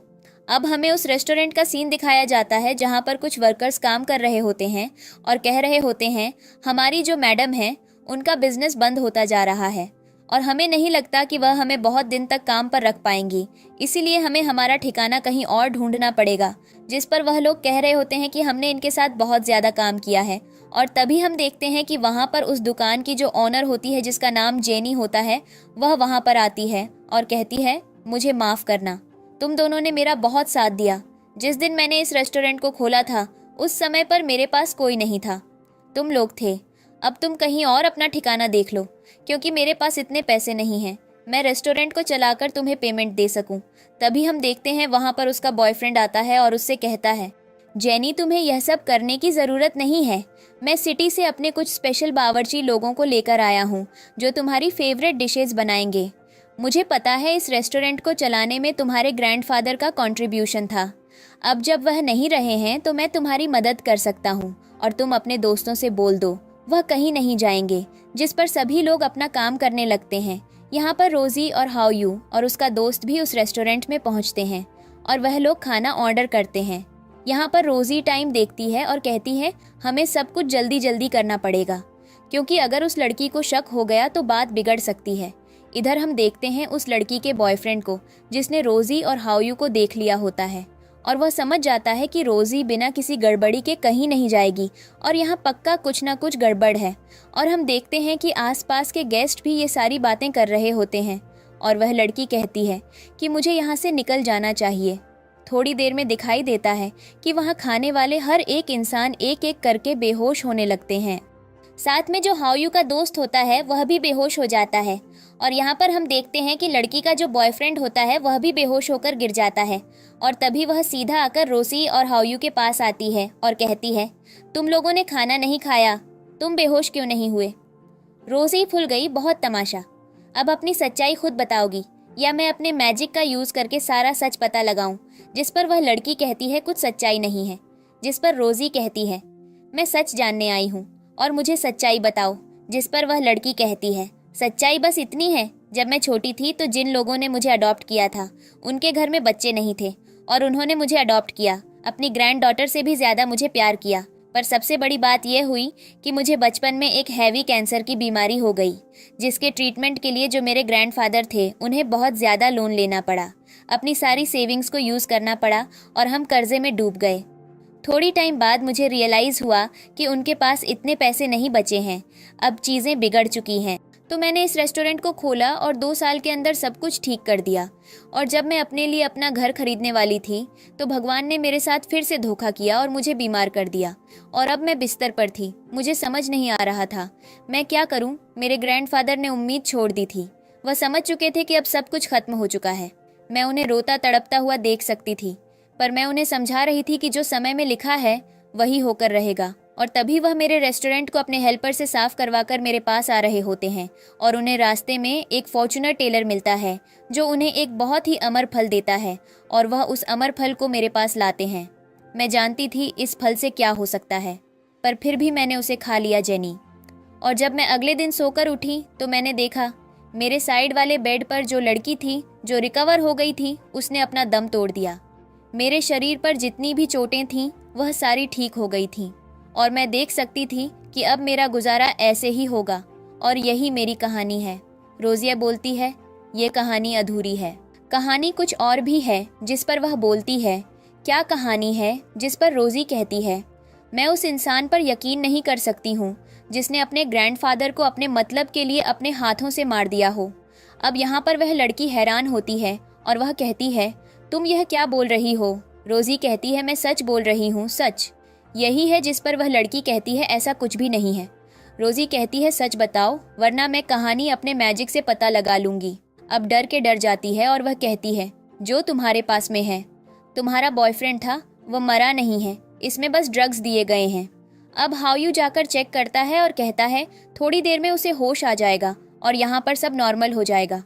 अब हमें उस रेस्टोरेंट का सीन दिखाया जाता है जहाँ पर कुछ वर्कर्स काम कर रहे होते हैं और कह रहे होते हैं हमारी जो मैडम है उनका बिजनेस बंद होता जा रहा है और हमें नहीं लगता कि वह हमें बहुत दिन तक काम पर रख पाएंगी, इसीलिए हमें हमारा ठिकाना कहीं और ढूंढना पड़ेगा। जिस पर वह लोग कह रहे होते हैं कि हमने इनके साथ बहुत ज़्यादा काम किया है। और तभी हम देखते हैं कि वहाँ पर उस दुकान की जो ऑनर होती है जिसका नाम जेनी होता है, वह वहाँ पर आती है और कहती है मुझे माफ़ करना, तुम दोनों ने मेरा बहुत साथ दिया। जिस दिन मैंने इस रेस्टोरेंट को खोला था उस समय पर मेरे पास कोई नहीं था, तुम लोग थे। अब तुम कहीं और अपना ठिकाना देख लो, क्योंकि मेरे पास इतने पैसे नहीं हैं मैं रेस्टोरेंट को चलाकर तुम्हें पेमेंट दे सकूं। तभी हम देखते हैं वहाँ पर उसका बॉयफ्रेंड आता है और उससे कहता है जेनी तुम्हें यह सब करने की ज़रूरत नहीं है, मैं सिटी से अपने कुछ स्पेशल बावर्ची लोगों को लेकर आया हूँ जो तुम्हारी फेवरेट डिशेस बनाएंगे। मुझे पता है इस रेस्टोरेंट को चलाने में तुम्हारे ग्रैंडफादर का कंट्रीब्यूशन था। अब जब वह नहीं रहे हैं तो मैं तुम्हारी मदद कर सकता हूँ और तुम अपने दोस्तों से बोल दो वह कहीं नहीं जाएंगे। जिस पर सभी लोग अपना काम करने लगते हैं। यहाँ पर रोजी और हाउ यू और उसका दोस्त भी उस रेस्टोरेंट में पहुँचते हैं और वह लोग खाना ऑर्डर करते हैं। यहाँ पर रोजी टाइम देखती है और कहती है हमें सब कुछ जल्दी जल्दी करना पड़ेगा, क्योंकि अगर उस लड़की को शक हो गया तो बात बिगड़ सकती है। इधर हम देखते हैं उस लड़की के बॉयफ्रेंड को जिसने रोजी और हाउ को देख लिया होता है और वह समझ जाता है कि रोजी बिना किसी गड़बड़ी के कहीं नहीं जाएगी और यहाँ पक्का कुछ ना कुछ गड़बड़ है। और हम देखते हैं कि आसपास के गेस्ट भी ये सारी बातें कर रहे होते हैं और वह लड़की कहती है कि मुझे यहाँ से निकल जाना चाहिए। थोड़ी देर में दिखाई देता है कि वहाँ खाने वाले हर एक इंसान एक एक करके बेहोश होने लगते हैं। साथ में जो हाउ का दोस्त होता है वह भी बेहोश हो जाता है और यहाँ पर हम देखते हैं कि लड़की का जो बॉयफ्रेंड होता है वह भी बेहोश होकर गिर जाता है। और तभी वह सीधा आकर रोसी और हाउ के पास आती है और कहती है तुम लोगों ने खाना नहीं खाया, तुम बेहोश क्यों नहीं हुए। रोसी फुल गई, बहुत तमाशा। अब अपनी सच्चाई खुद बताओगी या मैं अपने मैजिक का यूज़ करके सारा सच पता लगाऊं। जिस पर वह लड़की कहती है कुछ सच्चाई नहीं है। जिस पर रोजी कहती है मैं सच जानने आई हूँ और मुझे सच्चाई बताओ। जिस पर वह लड़की कहती है सच्चाई बस इतनी है, जब मैं छोटी थी तो जिन लोगों ने मुझे अडॉप्ट किया था उनके घर में बच्चे नहीं थे और उन्होंने मुझे अडॉप्ट किया। अपनी ग्रैंड डॉटर से भी ज़्यादा मुझे प्यार किया। पर सबसे बड़ी बात यह हुई कि मुझे बचपन में एक हैवी कैंसर की बीमारी हो गई, जिसके ट्रीटमेंट के लिए जो मेरे ग्रैंडफादर थे उन्हें बहुत ज़्यादा लोन लेना पड़ा, अपनी सारी सेविंग्स को यूज़ करना पड़ा और हम कर्जे में डूब गए। थोड़ी टाइम बाद मुझे रियलाइज़ हुआ कि उनके पास इतने पैसे नहीं बचे हैं, अब चीज़ें बिगड़ चुकी हैं। तो मैंने इस रेस्टोरेंट को खोला और 2 साल के अंदर सब कुछ ठीक कर दिया। और जब मैं अपने लिए अपना घर खरीदने वाली थी तो भगवान ने मेरे साथ फिर से धोखा किया और मुझे बीमार कर दिया और अब मैं बिस्तर पर थी। मुझे समझ नहीं आ रहा था मैं क्या करूं। मेरे ग्रैंडफादर ने उम्मीद छोड़ दी थी, वह समझ चुके थे कि अब सब कुछ खत्म हो चुका है। मैं उन्हें रोता तड़पता हुआ देख सकती थी, पर मैं उन्हें समझा रही थी कि जो समय में लिखा है वही होकर रहेगा। और तभी वह मेरे रेस्टोरेंट को अपने हेल्पर से साफ करवाकर मेरे पास आ रहे होते हैं और उन्हें रास्ते में एक फॉर्चूनर टेलर मिलता है जो उन्हें एक बहुत ही अमर फल देता है और वह उस अमर फल को मेरे पास लाते हैं। मैं जानती थी इस फल से क्या हो सकता है, पर फिर भी मैंने उसे खा लिया जेनी। और जब मैं अगले दिन सोकर उठी तो मैंने देखा मेरे साइड वाले बेड पर जो लड़की थी जो रिकवर हो गई थी, उसने अपना दम तोड़ दिया। मेरे शरीर पर जितनी भी चोटें थीं वह सारी ठीक हो गई थीं और मैं देख सकती थी कि अब मेरा गुजारा ऐसे ही होगा और यही मेरी कहानी है। रोज़िया बोलती है, ये कहानी अधूरी है। कहानी कुछ और भी है जिस पर वह बोलती है। क्या कहानी है जिस पर रोज़ी कहती है, मैं उस इंसान पर यकीन नहीं कर सकती हूँ जिसने अपने ग्रैंडफादर को अपने मतलब के लिए अपने हाथों से मार दिया हो। अब यहाँ पर वह लड़की हैरान होती है और वह कहती है, तुम यह क्या बोल रही हो? रोज़ी कहती है, मैं सच बोल रही हूँ, सच। यही है जिस पर वह लड़की कहती है, ऐसा कुछ भी नहीं है। रोज़ी कहती है, सच बताओ वरना मैं कहानी अपने मैजिक से पता लगा लूंगी। अब डर के डर जाती है और वह कहती है, जो तुम्हारे पास में है, तुम्हारा बॉयफ्रेंड था, वह मरा नहीं है, इसमें बस ड्रग्स दिए गए हैं। अब हाओयू जाकर चेक करता है और कहता है थोड़ी देर में उसे होश आ जाएगा और यहाँ पर सब नॉर्मल हो जाएगा।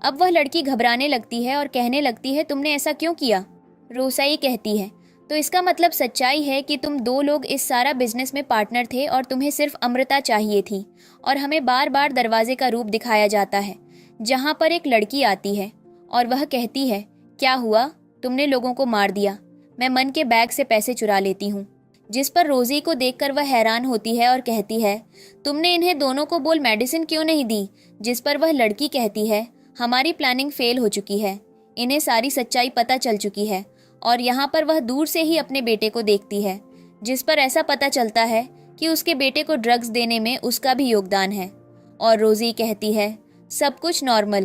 अब वह लड़की घबराने लगती है और कहने लगती है, तुमने ऐसा क्यों किया? रोसाई कहती है, तो इसका मतलब सच्चाई है कि तुम दो लोग इस सारा बिजनेस में पार्टनर थे और तुम्हें सिर्फ अमृता चाहिए थी और हमें बार बार दरवाजे का रूप दिखाया जाता है जहाँ पर एक लड़की आती है और वह कहती है, क्या हुआ, तुमने लोगों को मार दिया, मैं मन के बैग से पैसे चुरा लेती हूँ। जिस पर रोज़ी को देखकर वह हैरान होती है और कहती है, तुमने इन्हें दोनों को बोल मेडिसिन क्यों नहीं दी? जिस पर वह लड़की कहती है, हमारी प्लानिंग फेल हो चुकी है, इन्हें सारी सच्चाई पता चल चुकी है। और यहाँ पर वह दूर से ही अपने बेटे को देखती है, जिस पर ऐसा पता चलता है कि उसके बेटे को ड्रग्स देने में उसका भी योगदान है। और रोज़ी कहती है, सब कुछ नॉर्मल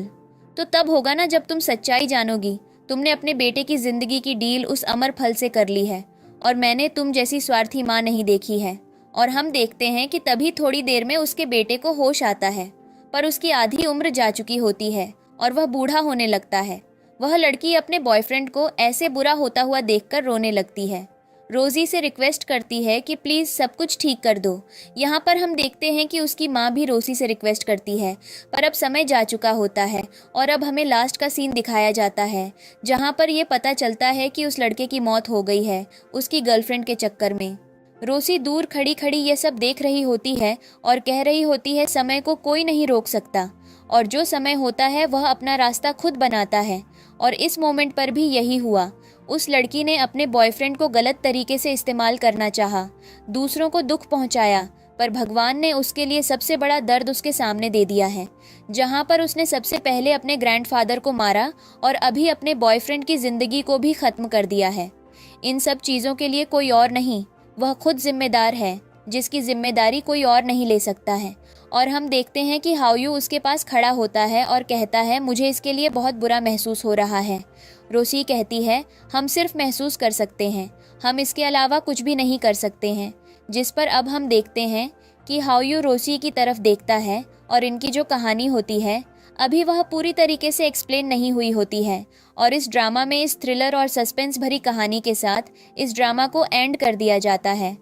तो तब होगा ना जब तुम सच्चाई जानोगी। तुमने अपने बेटे की जिंदगी की डील उस अमर फल से कर ली है और मैंने तुम जैसी स्वार्थी माँ नहीं देखी है। और हम देखते हैं कि तभी थोड़ी देर में उसके बेटे को होश आता है, पर उसकी आधी उम्र जा चुकी होती है और वह बूढ़ा होने लगता है। वह लड़की अपने बॉयफ्रेंड को ऐसे बुरा होता हुआ देखकर रोने लगती है। रोज़ी से रिक्वेस्ट करती है कि प्लीज़ सब कुछ ठीक कर दो। यहाँ पर हम देखते हैं कि उसकी माँ भी रोज़ी से रिक्वेस्ट करती है, पर अब समय जा चुका होता है और अब हमें लास्ट का सीन दिखाया जाता है जहाँ पर यह पता चलता है कि उस लड़के की मौत हो गई है उसकी गर्लफ्रेंड के चक्कर में। रोज़ी दूर खड़ी खड़ी ये सब देख रही होती है और कह रही होती है, समय को कोई नहीं रोक सकता और जो समय होता है वह अपना रास्ता खुद बनाता है। और इस मोमेंट पर भी यही हुआ। उस लड़की ने अपने बॉयफ्रेंड को गलत तरीके से इस्तेमाल करना चाहा, दूसरों को दुख पहुंचाया, पर भगवान ने उसके लिए सबसे बड़ा दर्द उसके सामने दे दिया है, जहां पर उसने सबसे पहले अपने ग्रैंडफादर को मारा और अभी अपने बॉयफ्रेंड की जिंदगी को भी खत्म कर दिया है। इन सब चीज़ों के लिए कोई और नहीं, वह खुद जिम्मेदार है, जिसकी जिम्मेदारी कोई और नहीं ले सकता है। और हम देखते हैं कि हाओयू उसके पास खड़ा होता है और कहता है, मुझे इसके लिए बहुत बुरा महसूस हो रहा है। रोसी कहती है, हम सिर्फ महसूस कर सकते हैं, हम इसके अलावा कुछ भी नहीं कर सकते हैं। जिस पर अब हम देखते हैं कि हाओयू रोसी की तरफ देखता है और इनकी जो कहानी होती है अभी वह पूरी तरीके से एक्सप्लेन नहीं हुई होती है। और इस ड्रामा में इस थ्रिलर और सस्पेंस भरी कहानी के साथ इस ड्रामा को एंड कर दिया जाता है।